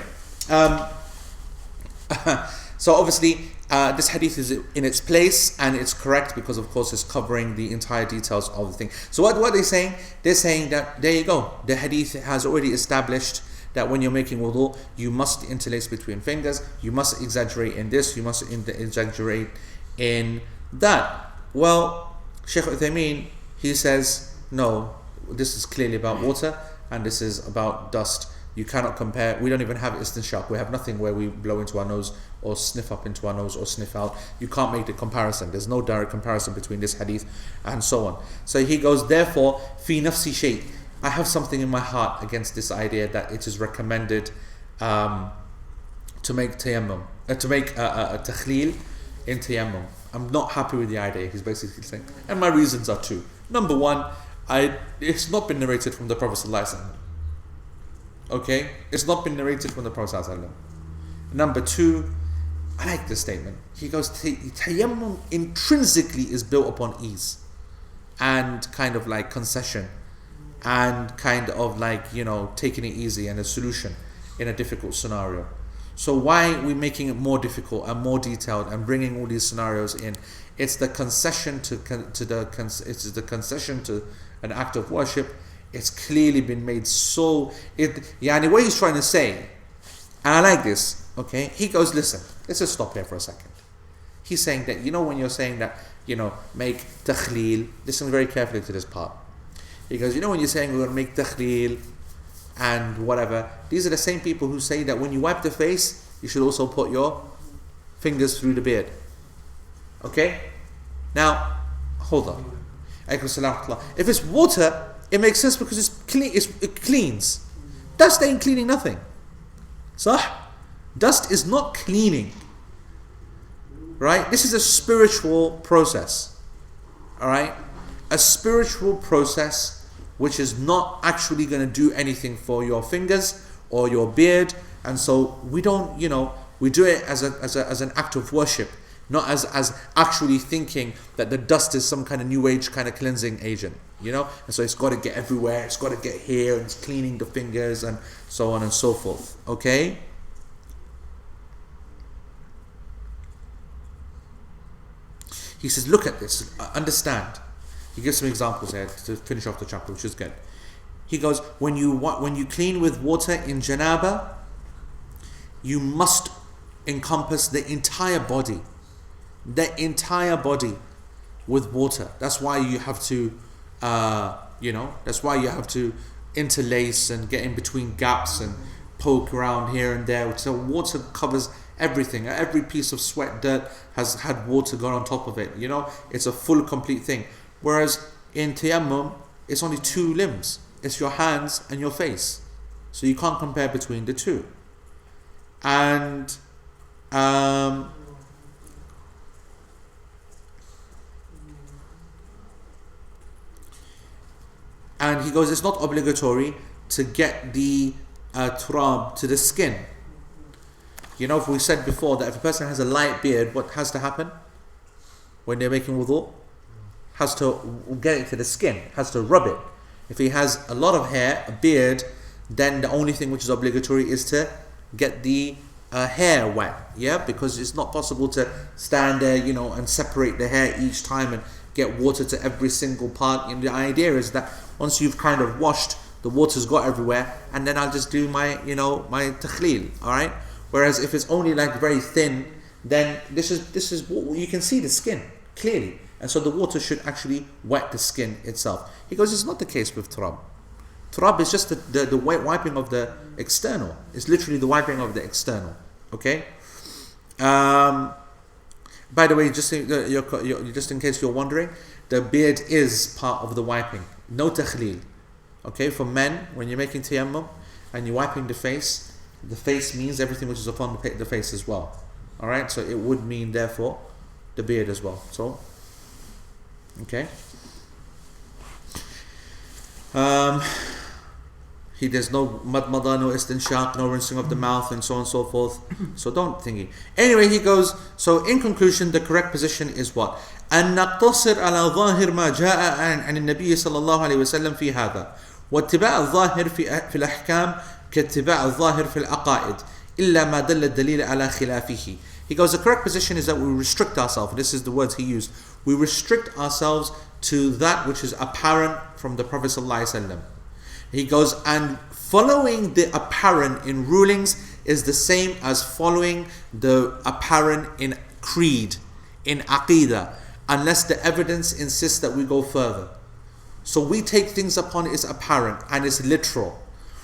so obviously this hadith is in its place and it's correct because of course it's covering the entire details of the thing. So what are they saying? They're saying that there you go. The hadith has already established that when you're making wudu, you must interlace between fingers, you must exaggerate in this, you must exaggerate in that. Well, Shaykh Uthaymeen, he says, no, this is clearly about water and this is about dust. You cannot compare. We don't even have istinshaq. We have nothing where we blow into our nose or sniff up into our nose or sniff out. You can't make the comparison. There's no direct comparison between this hadith and so on. So he goes, therefore, fi nafsi shay. I have something in my heart against this idea that it is recommended to make tayammum, to make a takhleel in tayammum. I'm not happy with the idea, he's basically saying. And my reasons are two. Number one, it's not been narrated from the Prophet ﷺ. Okay? It's not been narrated from the Prophet ﷺ. Number two, I like this statement. He goes, tayammum intrinsically is built upon ease and kind of like concession and kind of like, you know, taking it easy and a solution in a difficult scenario. So why are we making it more difficult and more detailed and bringing all these scenarios in? It's the concession to an act of worship. It's clearly been made so. Yani what he's trying to say, and I like this. Okay, he goes, listen, let's just stop here for a second. He's saying that, you know, when you're saying that, you know, make takhleel. Listen very carefully to this part. He goes, you know, when you're saying we're going to make takhleel and whatever, these are the same people who say that when you wipe the face, you should also put your fingers through the beard. Okay? Now, hold on. If it's water, it makes sense because it's clean. It cleans. Dust ain't cleaning nothing. Sah? Dust is not cleaning. Right? This is a spiritual process. Alright? A spiritual process which is not actually going to do anything for your fingers or your beard, and so we don't, you know, we do it as an act of worship, not as actually thinking that the dust is some kind of new age kind of cleansing agent, you know, and so it's got to get everywhere, it's got to get here, and it's cleaning the fingers and so on and so forth. Okay. He says, look at this, understand. He gives some examples here to finish off the chapter, which is good. He goes, when you clean with water in janaba, you must encompass the entire body with water. That's why you have to, that's why you have to interlace and get in between gaps and poke around here and there. So water covers everything. Every piece of sweat, dirt has had water gone on top of it. You know, it's a full, complete thing. Whereas in tayammum, it's only two limbs. It's your hands and your face. So you can't compare between the two. And he goes, it's not obligatory to get the turab to the skin. You know, if we said before that if a person has a light beard, what has to happen when they're making wudu? Has to get it to the skin, has to rub it. If he has a lot of hair, a beard, then the only thing which is obligatory is to get the hair wet, yeah, because it's not possible to stand there, you know, and separate the hair each time and get water to every single part. And the idea is that once you've kind of washed, the water's got everywhere, and then I'll just do my, you know, my takhleel, all right. Whereas if it's only like very thin, then this is what you can see the skin clearly. And so the water should actually wet the skin itself. He goes, it's not the case with turab. Turab is just the wiping of the external. It's literally the wiping of the external. Okay? By the way, just in case you're wondering, the beard is part of the wiping. no takhleel. Okay, for men, when you're making tayammum and you're wiping the face means everything which is upon the face as well. Alright, so it would mean therefore the beard as well. So, okay. There's no madmada, no istinshaq, no rinsing of the mouth, and so on and so forth. So don't thingy. Anyway, he goes, so in conclusion, the correct position is what? أن نقتصر على ظاهر ما جاء عن النبي صلى الله عليه وسلم في هذا واتباع الظاهر في الأحكام كاتباع الظاهر في العقائد إلا ما دل الدليل على خلافه. He goes, the correct position is that we restrict ourselves. This is the words he used. We restrict ourselves to that which is apparent from the Prophet ﷺ. He goes, and following the apparent in rulings is the same as following the apparent in creed, in aqidah, unless the evidence insists that we go further. So we take things upon its apparent and it's literal.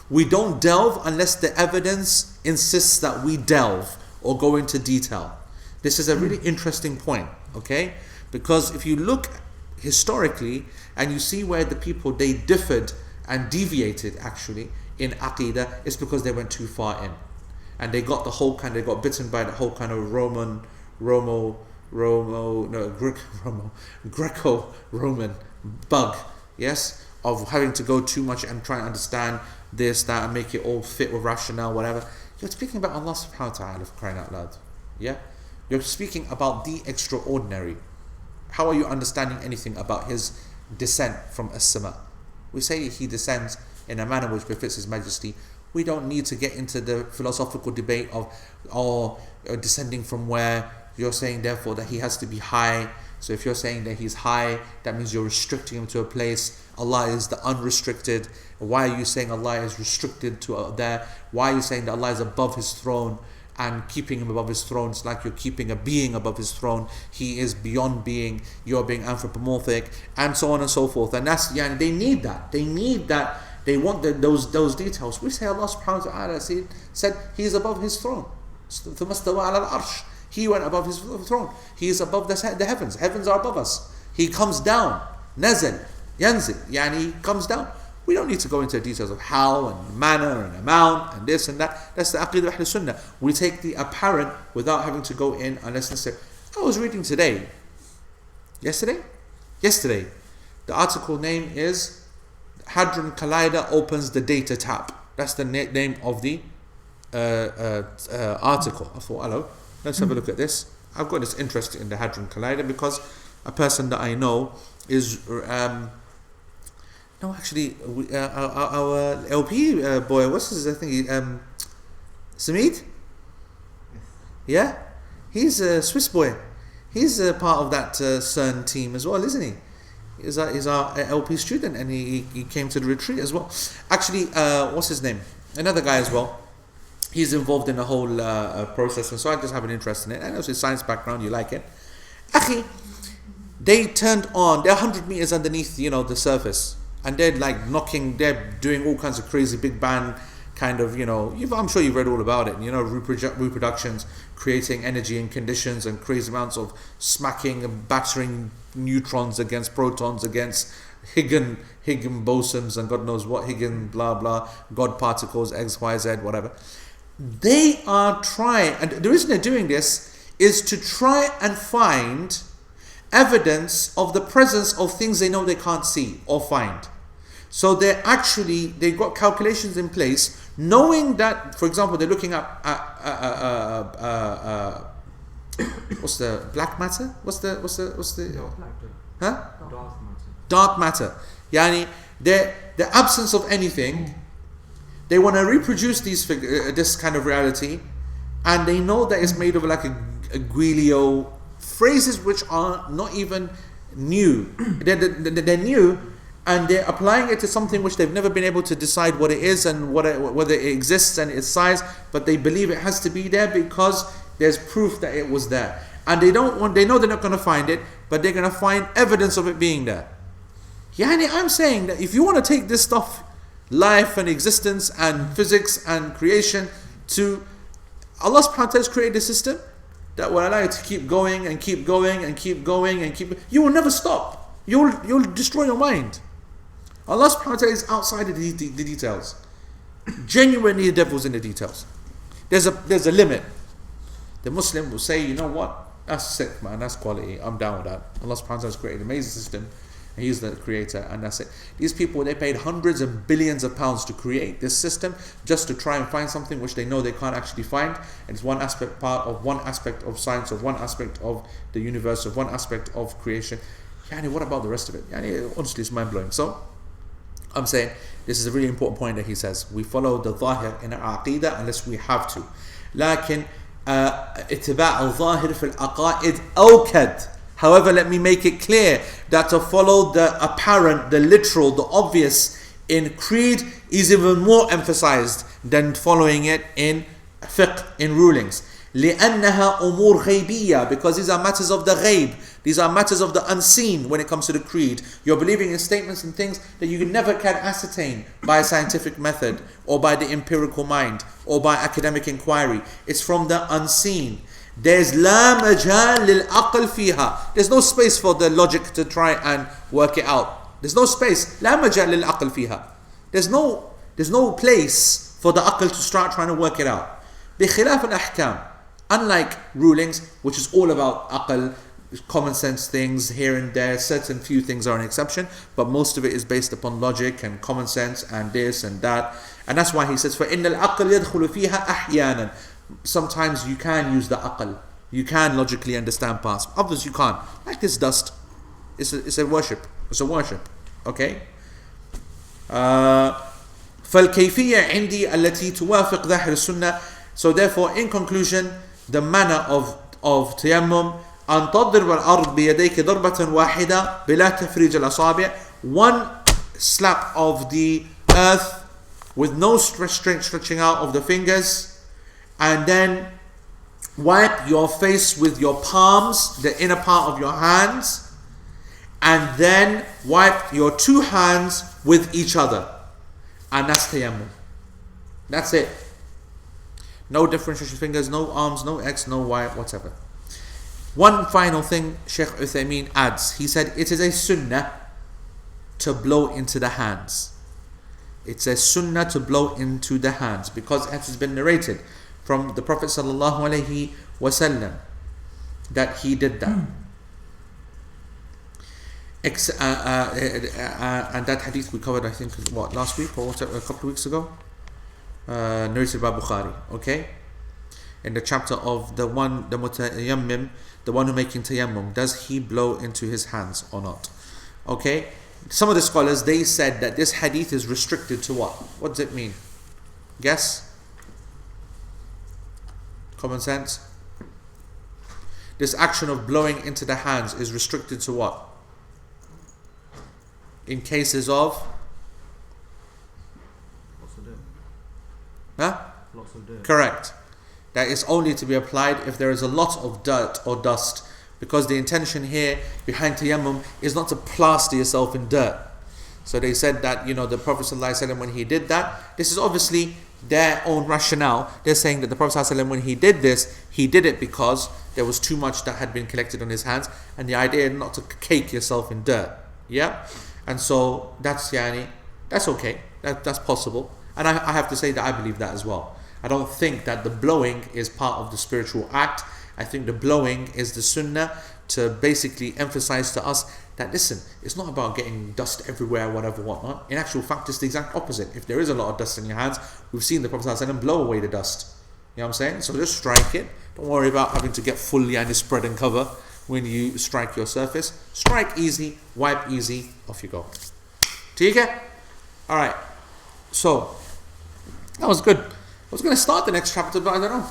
We don't delve unless the evidence insists that we delve or go into detail. This is a really interesting point, okay? Because if you look historically and you see where the people, they differed and deviated actually in Aqidah, it's because they went too far in. And they got they got bitten by the whole kind of Greco-Roman bug, yes? Of having to go too much and try and understand this, that, and make it all fit with rationale, whatever. You're speaking about Allah subhanahu wa ta'ala, for crying out loud. Yeah? You're speaking about the extraordinary. How are you understanding anything about his descent from as-sama? We say he descends in a manner which befits his majesty. We don't need to get into the philosophical debate of descending from where. You're saying therefore that he has to be high. So if you're saying that he's high, that means you're restricting him to a place. Allah is the unrestricted. Why are you saying Allah is restricted to there? Why are you saying that Allah is above his throne and keeping him above his throne? It's like you're keeping a being above his throne. He is beyond being. You're being anthropomorphic, and so on and so forth. And that's they need that. They need that. They want those details. We say Allah subhanahu wa ta'ala said he is above his throne. ثم استوى على العرش. He went above his throne. He is above the heavens. Heavens are above us. He comes down. Nazal, yanzil. He comes down. We don't need to go into the details of how and manner and amount and this and that. That's the Aqidah of Ahl Sunnah. We take the apparent without having to go in unless necessary. I was reading today. Yesterday. The article name is Hadron Collider opens the data tap. That's the name of the article. I thought, hello. Let's have a look at this. I've got this interest in the Hadron Collider because a person that I know is our LP boy. What's his thing? Samid. Yeah, he's a Swiss boy. He's a part of that CERN team as well, isn't he? He's our LP student, and he came to the retreat as well. Actually, what's his name? Another guy as well. He's involved in the whole process, and so I just have an interest in it. And also his science background, you like it. Akhi, they turned on, they're 100 meters underneath, the surface. And they're they're doing all kinds of crazy Big Bang kind of, I'm sure you've read all about it. Reproductions, creating energy and conditions and crazy amounts of smacking and battering neutrons against protons, against Higgs bosons and God knows what, Higgs blah blah, God particles, X, Y, Z, whatever. They are trying, and the reason they're doing this is to try and find evidence of the presence of things they know they can't see or find. So they've got calculations in place, knowing that, for example, they're looking at what's the black matter? What's the huh? Dark matter. Yani the absence of anything. They want to reproduce this kind of reality, and they know that it's made of like a guilio, phrases which are not even new. They're new, and they're applying it to something which they've never been able to decide what it is and whether it exists and its size, but they believe it has to be there because there's proof that it was there. And they know they're not going to find it, but they're going to find evidence of it being there. I'm saying that if you want to take this stuff, life and existence and physics and creation, to Allah subhanahu wa ta'ala has created a system that will allow you to keep going and keep going and keep going and keep. You will never stop. You'll destroy your mind. Allah subhanahu wa ta'ala is outside of the details. Genuinely, the devil's in the details. There's a limit. The Muslim will say, you know what? That's sick, man. That's quality. I'm down with that. Allah subhanahu wa ta'ala has created an amazing system. And He's the creator, and that's it. These people, they paid hundreds of billions of pounds to create this system just to try and find something which they know they can't actually find. And it's one aspect of science, of one aspect of the universe, of one aspect of creation. Yani, what about the rest of it? Yani, honestly, it's mind blowing. So, I'm saying this is a really important point that he says. We follow the Zahir in our Aqidah unless we have to. لكن اتباع الظاهر في العقائد أوكد. However, let me make it clear that to follow the apparent, the literal, the obvious in creed is even more emphasized than following it in fiqh, in rulings. لأنها أمور غيبية, because these are matters of the ghaib. These are matters of the unseen when it comes to the creed. You're believing in statements and things that you never can ascertain by a scientific method or by the empirical mind or by academic inquiry. It's from the unseen. There's لا مجال للعقل فيها. There's no space for the logic to try and work it out. There's no space. لا مجال للعقل فيها. There's no place for the aql to start trying to work it out. بخلاف الأحكام. Unlike rulings, which is all about aql, common sense things here and there, certain few things are an exception, but most of it is based upon logic and common sense and this and that. And that's why he says, فَإِنَّ الْعَقْلِ يَدْخُلُ فِيهَا أَحْيَانًا. Sometimes you can use the aql, you can logically understand past, others you can't. Like this dust, it's a worship, okay? فَالْكَيْفِيَّةِ عِنْدِي الَّتِي تُوَافِقْ ظَاهِرِ السُنَّةِ. So therefore, in conclusion, the manner of tayammum, أن تضرب الأرض بيديك ضربة واحدة بلا تفريج الأصابع. One slap of the earth with no stretching out of the fingers, and then wipe your face with your palms, the inner part of your hands, and then wipe your two hands with each other, and that's tayammum. That's it. No differentiation fingers, no arms, no X, no Y, whatever. One final thing Shaykh Uthaymeen adds. He said it is a sunnah to blow into the hands. It's a sunnah to blow into the hands, because it has been narrated from the Prophet sallallahu alaihi wasallam that he did that. And that hadith we covered, I think, last week or a couple of weeks ago, narrated by Bukhari. Okay, in the chapter of the mutayammim, the one who making tayammum, does he blow into his hands or not? Okay, some of the scholars, they said that this hadith is restricted to what? What does it mean? Guess? Common sense? This action of blowing into the hands is restricted to what? In cases of? Lots of dirt. Huh? Lots of dirt. Correct. That is only to be applied if there is a lot of dirt or dust, because the intention here behind tayammum is not to plaster yourself in dirt. So they said that, the Prophet ﷺ, when he did that, this is obviously their own rationale. They're saying that the Prophet ﷺ, when he did this, he did it because there was too much that had been collected on his hands, and the idea not to cake yourself in dirt. Yeah? And so that's okay. That's possible. And I have to say that I believe that as well. I don't think that the blowing is part of the spiritual act. I think the blowing is the sunnah to basically emphasize to us that, listen, it's not about getting dust everywhere, whatever, whatnot. In actual fact, it's the exact opposite. If there is a lot of dust in your hands, we've seen the Prophet ﷺ blow away the dust. You know what I'm saying? So just strike it. Don't worry about having to get fully and spread and cover when you strike your surface. Strike easy, wipe easy, off you go. Okay? Alright. So, that was good. I was going to start the next chapter, but I don't know.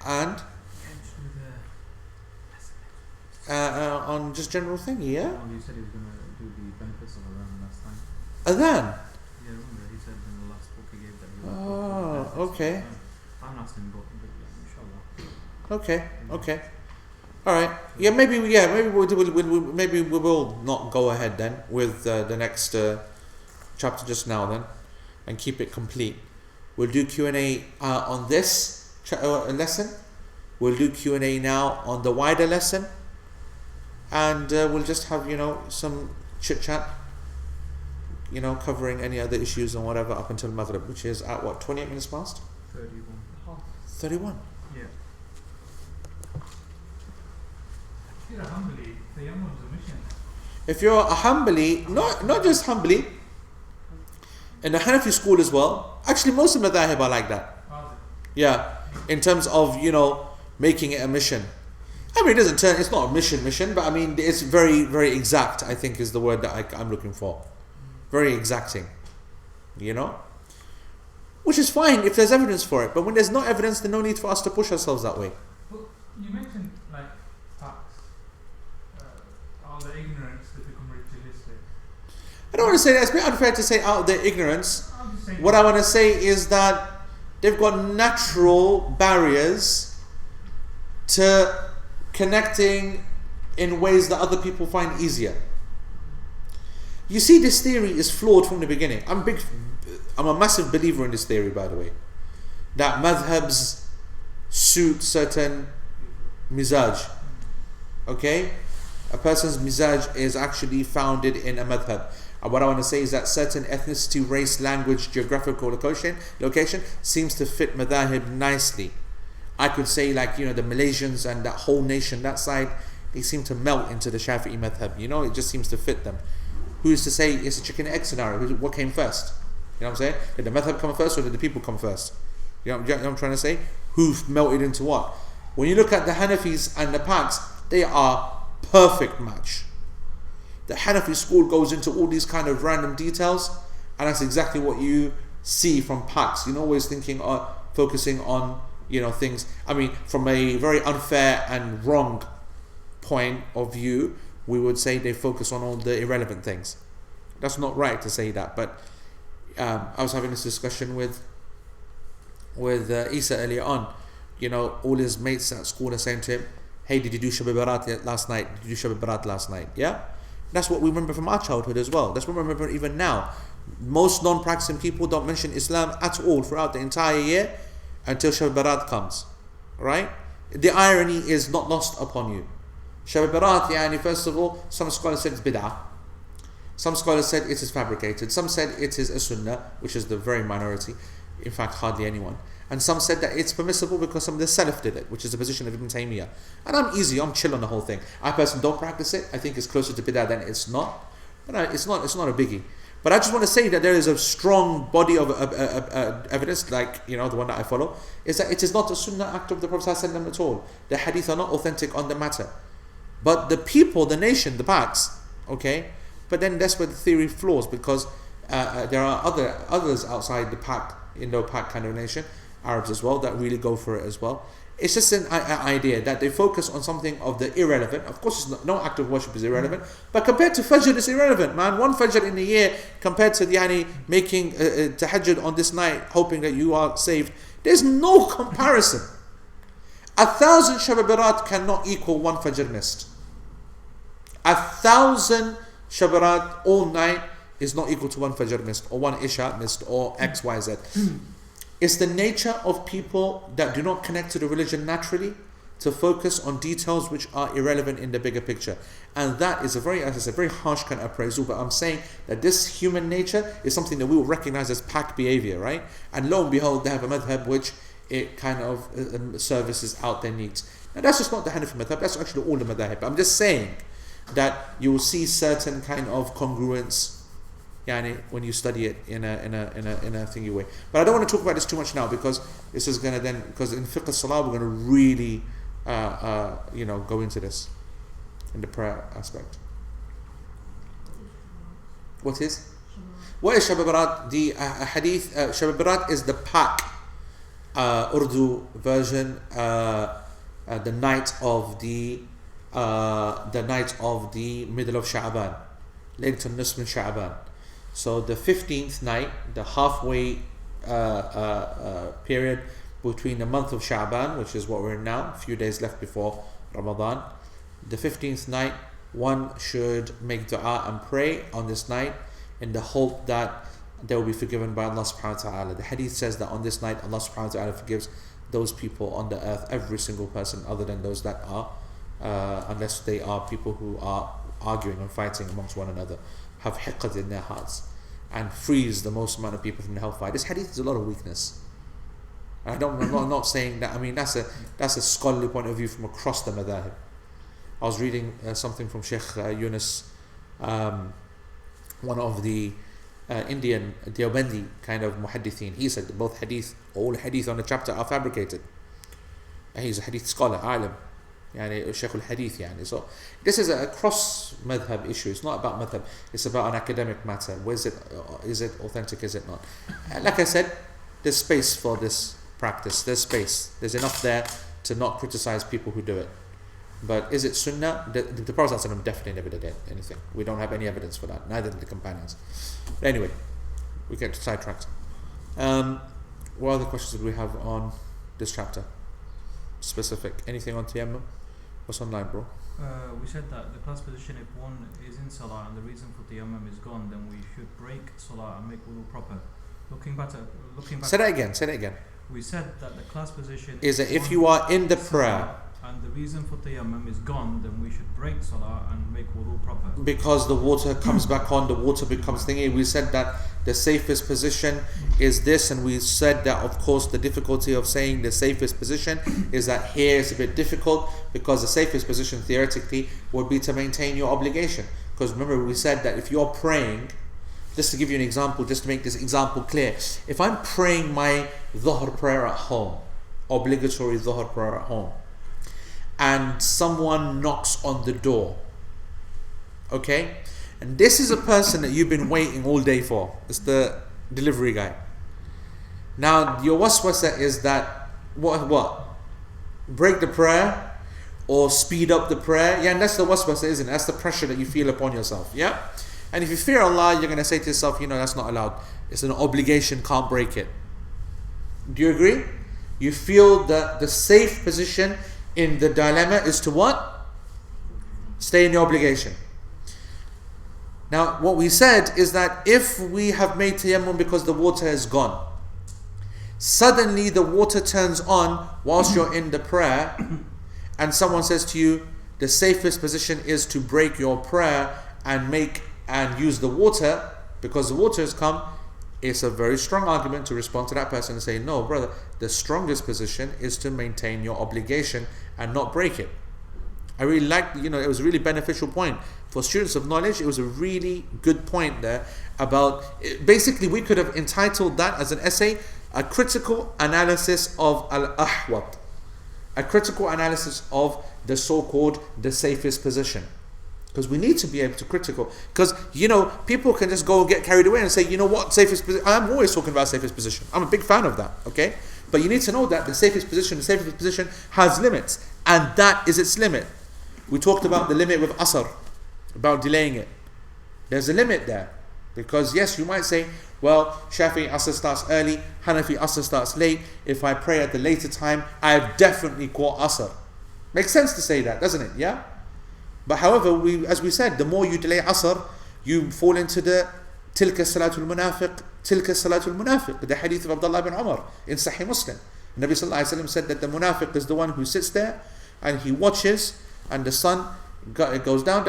And on just general thing, yeah? Oh, you said he was going to do the benefits of Adhan last time. Adhan? Yeah, remember, he said in the last book he gave that he was okay. I'm not asking, but inshallah. Okay. Alright. Yeah, maybe we will not go ahead then with the next chapter just now then, and keep it complete. We'll do Q&A on this lesson. We'll do Q&A now on the wider lesson, and we'll just have some chit chat, covering any other issues and whatever up until Maghrib, which is at what, 28 minutes past? 31. 31. Yeah. If you're a Hanbali, the young one's a mission. If you're a Hanbali, not just Hanbali, in the Hanafi school as well, actually most of the madhahib are like that. Yeah, in terms of, making it a mission. I mean, it's not a mission, but I mean, it's very, very exact, I think is the word that I'm looking for. Very exacting. Which is fine if there's evidence for it, but when there's no evidence, there's no need for us to push ourselves that way. But you mentioned facts, all the ignorance that become ritualistic. I don't want to say that, it's a bit unfair to say out of their ignorance. I'm just saying What I want to say is that they've got natural barriers to connecting in ways that other people find easier. You see, this theory is flawed from the beginning. I'm a massive believer in this theory, by the way, that madhabs suit certain mizaj. Okay? A person's mizaj is actually founded in a madhab. And what I want to say is that certain ethnicity, race, language, geographical location seems to fit madhahib nicely. I could say the Malaysians and that whole nation, that side, they seem to melt into the Shafi'i madhab. It just seems to fit them. Who's to say it's a chicken and egg scenario? What came first? You know what I'm saying? Did the madhab come first or did the people come first? You know what I'm trying to say? Who melted into what? When you look at the Hanafis and the Paks, they are perfect match. The Hanafi school goes into all these kind of random details, and that's exactly what you see from Paks. Always focusing on things. I mean, from a very unfair and wrong point of view, we would say they focus on all the irrelevant things. That's not right to say that, but I was having this discussion with Isa earlier on. All his mates at school are saying to him, "Hey, did you do Shab Barat last night? Did you do Shab Barat last night?" Yeah, that's what we remember from our childhood as well. That's what we remember even now. Most non-practicing people don't mention Islam at all throughout the entire year until Shab Barat comes. Right? The irony is not lost upon you. Shab Barat, first of all, some scholars said it's bid'ah. Some scholars said it is fabricated. Some said it is a sunnah, which is the very minority. In fact, hardly anyone. And some said that it's permissible because some of the Salaf did it, which is the position of Ibn Taymiyyah. And I'm chill on the whole thing. I personally don't practice it. I think it's closer to bid'ah than it's not. But it's not a biggie. But I just want to say that there is a strong body of evidence, the one that I follow, is that it is not a sunnah act of the Prophet ﷺ at all. The hadith are not authentic on the matter. But the people, the nation, the Paks, okay? But then that's where the theory flaws, because there are others outside the Pak, Indo-Pak kind of nation, Arabs as well, that really go for it as well. It's just an idea that they focus on something of the irrelevant. Of course, no act of worship is irrelevant, but compared to Fajr, it's irrelevant, man. One Fajr in a year compared to making tahajjud on this night, hoping that you are saved, there's no comparison. 1,000 Shab Barat cannot equal one Fajr missed. 1,000 Shab Barat all night is not equal to one Fajr missed, or one Isha missed, or X, Y, Z. It's the nature of people that do not connect to the religion naturally to focus on details which are irrelevant in the bigger picture. And that is a very harsh kind of appraisal, but I'm saying that this human nature is something that we will recognize as Pak behavior, right? And lo and behold, they have a madhab which it kind of services out their needs. Now that's just not the Hanafi madhab, that's actually all the madhab. But I'm just saying that you will see certain kind of congruence when you study it in a thingy way. But I don't want to talk about this too much now, because this is going to because in fiqh as-salah we're going to really go into this in the prayer aspect. What is Shab Barat? The hadith Shab Barat is the Pak Urdu version, the night of the middle of Sha'ban, Laylatul Nisf min Sha'ban. So the 15th night, the halfway period between the month of Sha'ban, which is what we're in now, a few days left before Ramadan. The 15th night, one should make dua and pray on this night in the hope that they will be forgiven by Allah subhanahu wa ta'ala. The hadith says that on this night, Allah subhanahu wa ta'ala forgives those people on the earth, every single person other than those that are, unless they are people who are arguing and fighting amongst one another, have hiqat in their hearts, and frees the most amount of people from the hellfire. This hadith is a lot of weakness. I'm not saying that. I mean, that's a scholarly point of view from across the madhahib. I was reading something from Sheikh Yunus, one of the Indian Deobandi kind of muhaddithin. He said both hadith, all hadith on the chapter are fabricated. And he's a hadith scholar, alim, yani Sheikh al-Hadith. Yani. So this is a cross madhab issue. It's not about madhab. It's about an academic matter. Is it authentic? Is it not? Like I said, there's space for this practice. There's space. There's enough there to not criticize people who do it. But is it sunnah? The Prophet ﷺ definitely never did anything. We don't have any evidence for that. Neither did the companions. But anyway, we get sidetracked. What other questions did we have on this chapter? Specific. Anything on tayammum? What's online, bro? We said that the class position, if one is in salah and the reason for tayammum is gone, then we should break salah and make wudu proper. Looking back. Say that again. We said that the class position is that if you are in the prayer and the reason for tayammum is gone, then we should break salah and make wudu proper. Because the water comes back on, the water becomes thingy. We said that the safest position is this, and we said that of course the difficulty of saying the safest position is that here is a bit difficult, because the safest position theoretically would be to maintain your obligation. Because remember we said that if you're praying, just to give you an example, just to make this example clear, if I'm praying my dhuhr prayer at home, obligatory dhuhr prayer at home, and someone knocks on the door, okay, and this is a person that you've been waiting all day for, it's the delivery guy. Now your waswasa is that what break the prayer or speed up the prayer, yeah, and that's the waswasa, isn't it? That's the pressure that you feel upon yourself, yeah. And if you fear Allah, you're going to say to yourself, that's not allowed, it's an obligation, can't break it. Do you agree? You feel that the safe position in the dilemma is to what? Stay in your obligation. Now what we said is that if we have made tayammum because the water has gone, suddenly the water turns on whilst you're in the prayer, and someone says to you, the safest position is to break your prayer and use the water because the water has come, it's a very strong argument to respond to that person and say, no brother, the strongest position is to maintain your obligation and not break it. I really liked, it was a really beneficial point for students of knowledge. It was a really good point there about, basically we could have entitled that as an essay, a critical analysis of al-ahwat, a critical analysis of the so-called the safest position. Because we need to be able to critical. Because, people can just go and get carried away and say, what, safest position. I'm always talking about safest position. I'm a big fan of that, okay? But you need to know that the safest position has limits. And that is its limit. We talked about the limit with asr, about delaying it. There's a limit there. Because yes, you might say, well, Shafi'i asr starts early, Hanafi asr starts late. If I pray at the later time, I have definitely caught asr. Makes sense to say that, doesn't it? Yeah? But however, as we said, the more you delay asr, you fall into the tilka salatul munafiq, the hadith of Abdullah ibn Umar in Sahih Muslim. Nabi sallallahu alayhi wa sallam said that the munafiq is the one who sits there and he watches, and the sun it goes down,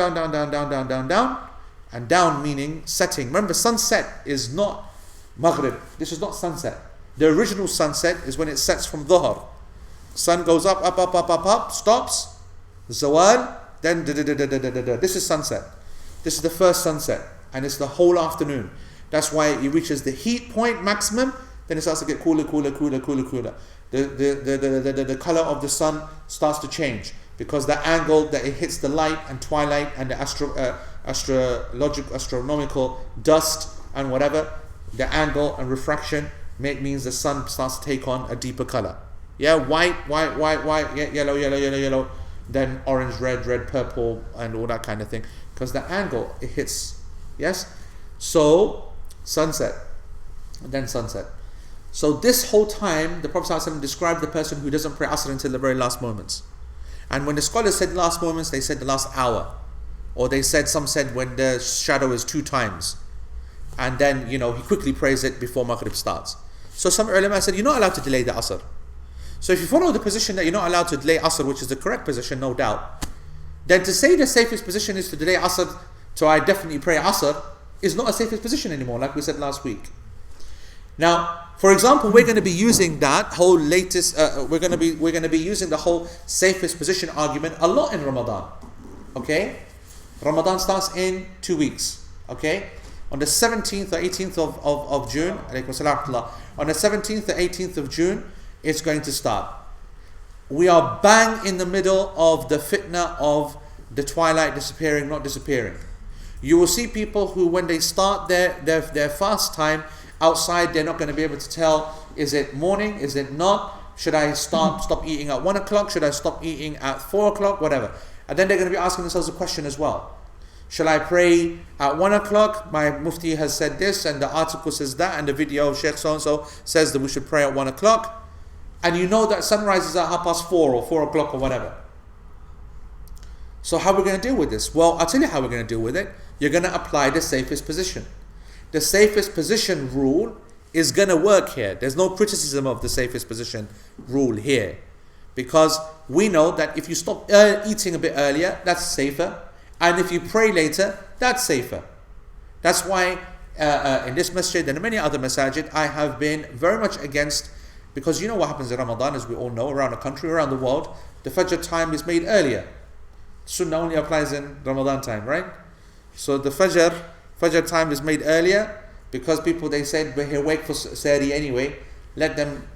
and down meaning setting. Remember, sunset is not maghrib. This is not sunset. The original sunset is when it sets from dhuhr. Sun goes up, stops, zawal. Then this is sunset. This is the first sunset, and it's the whole afternoon. That's why it reaches the heat point maximum. Then it starts to get cooler. The color of the sun starts to change because the angle that it hits the light and twilight and the astronomical dust and whatever, the angle and refraction means the sun starts to take on a deeper color. Yeah, white, yellow. Then orange, red, purple, and all that kind of thing, because the angle it hits. Yes, so sunset, and then sunset. So this whole time, the Prophet ﷺ described the person who doesn't pray asr until the very last moments. And when the scholars said last moments, they said the last hour, or some said when the shadow is 2 times, and then he quickly prays it before Maghrib starts. So some ulama said you're not allowed to delay the asr. So if you follow the position that you're not allowed to delay asr, which is the correct position, no doubt, then to say the safest position is to delay Asr, so I definitely pray Asr, is not a safest position anymore, like we said last week. Now, for example, we're going to be using that whole latest. We're going to be using the whole safest position argument a lot in Ramadan. Okay, Ramadan starts in 2 weeks. Okay, on the 17th or 18th of June. On the 17th or 18th of June, it's going to start. We are bang in the middle of the fitna of the twilight disappearing, not disappearing. You will see people who, when they start their fast time outside, they're not going to be able to tell, is it morning, is it not? Should I stop eating at 1 o'clock? Should I stop eating at 4 o'clock? Whatever. And then they're going to be asking themselves a question as well. Shall I pray at 1 o'clock? My mufti has said this, and the article says that, and the video of Sheikh so-and-so says that we should pray at 1 o'clock. And you know that sunrise is at 4:30 or 4 o'clock or whatever. So how are we going to deal with this? Well, I'll tell you how we're going to deal with it. You're going to apply the safest position. The safest position rule is going to work here. There's no criticism of the safest position rule here. Because we know that if you stop eating a bit earlier, that's safer. And if you pray later, that's safer. That's why in this masjid and many other masajid, I have been very much against, because you know what happens in Ramadan, as we all know, around the country, around the world, the Fajr time is made earlier. Sunnah only applies in Ramadan time, right? So the Fajr time is made earlier because people, they said, we're here wait for Sari anyway. Let them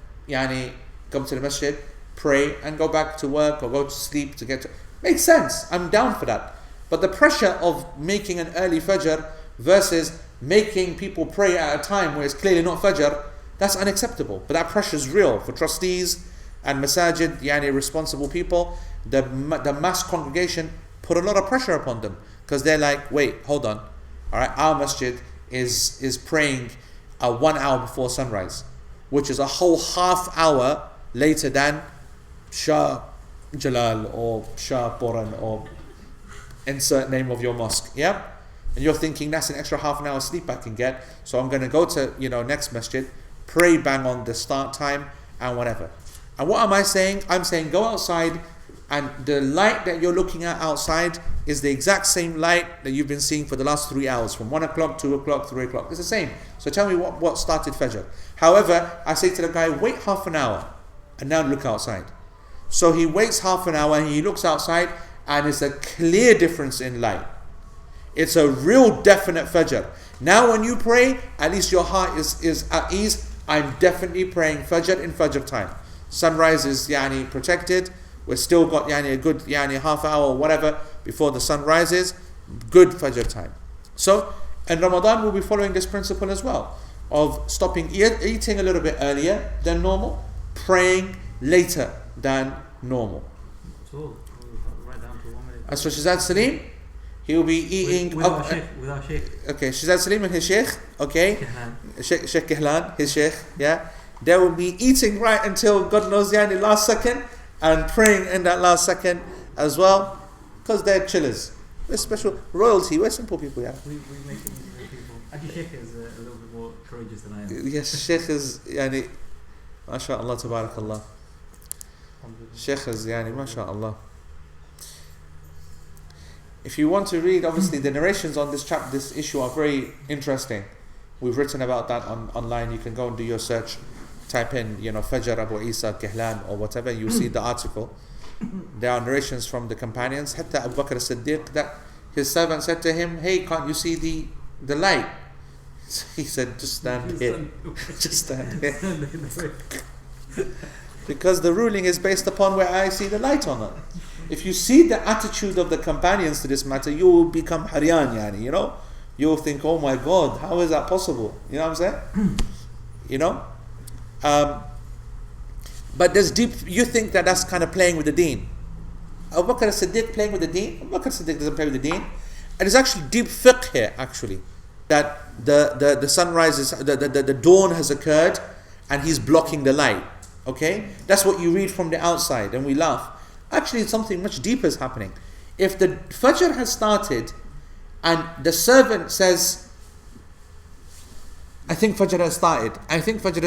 come to the masjid, pray, and go back to work or go to sleep to get to... Makes sense. I'm down for that. But the pressure of making an early Fajr versus making people pray at a time where it's clearly not Fajr, that's unacceptable. But that pressure is real for trustees and masajid, responsible people. The mass congregation put a lot of pressure upon them because they're like, wait, hold on. All right, our masjid is praying 1 hour before sunrise, which is a whole half hour later than Shah Jalal or Shah Boran or insert name of your mosque. Yeah, and you're thinking that's an extra half an hour sleep I can get, so I'm going to go to next masjid, pray bang on the start time and whatever. And what am I saying? I'm saying go outside, and the light that you're looking at outside is the exact same light that you've been seeing for the last 3 hours, from 1 o'clock, 2 o'clock, 3 o'clock. It's the same. So tell me what started Fajr. However, I say to the guy, wait half an hour and now look outside. So he waits half an hour and he looks outside, and it's a clear difference in light. It's a real definite Fajr. Now when you pray, at least your heart is at ease. I'm definitely praying Fajr in Fajr time. Sunrise is protected. We've still got a good half hour or whatever before the sun rises. Good Fajr time. So in Ramadan we'll be following this principle as well, of stopping eating a little bit earlier than normal, praying later than normal. So right down to 1 minute. As for Shazad Salim, he will be eating with our sheikh. Okay, Shazad Salim and his sheikh. Okay, Sheikh Kihlan, his sheikh. Yeah, they will be eating right until God knows the last second, and praying in that last second as well, because they're chillers. We're special royalty. We're simple people. Yeah. We make it easy for people. Actually, sheikh is a little bit more courageous than I am. Yes, sheikh is MashaAllah, tabarakallah. Sheikh is MashaAllah. If you want to read, obviously the narrations on this issue are very interesting. We've written about that online. You can go and do your search, type in Fajr Abu Isa Kihlan or whatever, you see the article. There are narrations from the companions, Hatta Abu Bakr as-Siddiq, that his servant said to him, hey, can't you see the light? He said, just stand here. Just stand here. Because the ruling is based upon where I see the light or not. If you see the attitude of the companions to this matter, you will become haryan, You'll think, oh my God, how is that possible? You know what I'm saying? But there's deep, you think that's kind of playing with the deen. Abu Bakr as-Siddiq playing with the deen? Abu Bakr as-Siddiq doesn't play with the deen. And there's actually deep fiqh here, actually. That the sunrise is, the dawn has occurred and he's blocking the light. Okay? That's what you read from the outside and we laugh. Actually, something much deeper is happening. If the Fajr has started and the servant says, I think Fajr has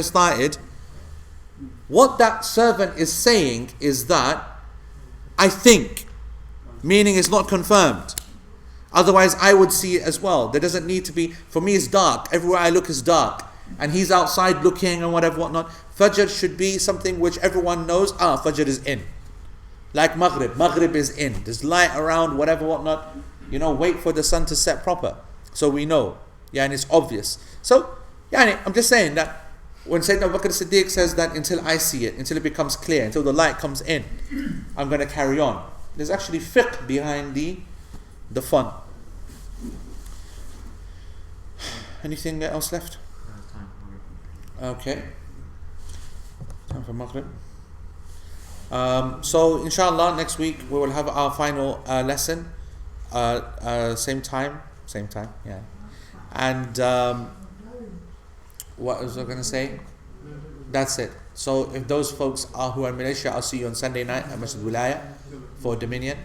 started, what that servant is saying is that, I think. Meaning it's not confirmed. Otherwise I would see it as well. There doesn't need to be, for me it's dark. Everywhere I look is dark. And he's outside looking and whatever, whatnot. Fajr should be something which everyone knows, Fajr is in. Like Maghrib. Maghrib is in. There's light around, whatever, whatnot. Wait for the sun to set proper. So we know. And it's obvious. So, I'm just saying that when Sayyidina Abu Bakr Siddiq says that until I see it, until it becomes clear, until the light comes in, I'm going to carry on. There's actually fiqh behind the fun. Anything else left? Time. Okay. Time for Maghrib. So inshallah next week we will have our final lesson. Same time, yeah. And what was I going to say? That's it. So if those folks who are in Malaysia, I'll see you on Sunday night at Masjid Wilaya for Dominion.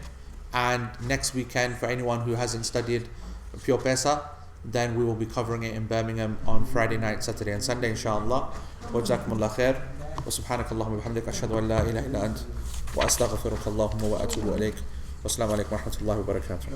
And next weekend, for anyone who hasn't studied Pure Pesa, then we will be covering it in Birmingham on Friday night, Saturday and Sunday, inshallah. وجزاكم الله خير وسبحانك اللهم وبحمدك أشهد أن لا إله إلا أنت وأستغفرك اللهم وأتوب إليك والسلام عليكم ورحمة الله وبركاته.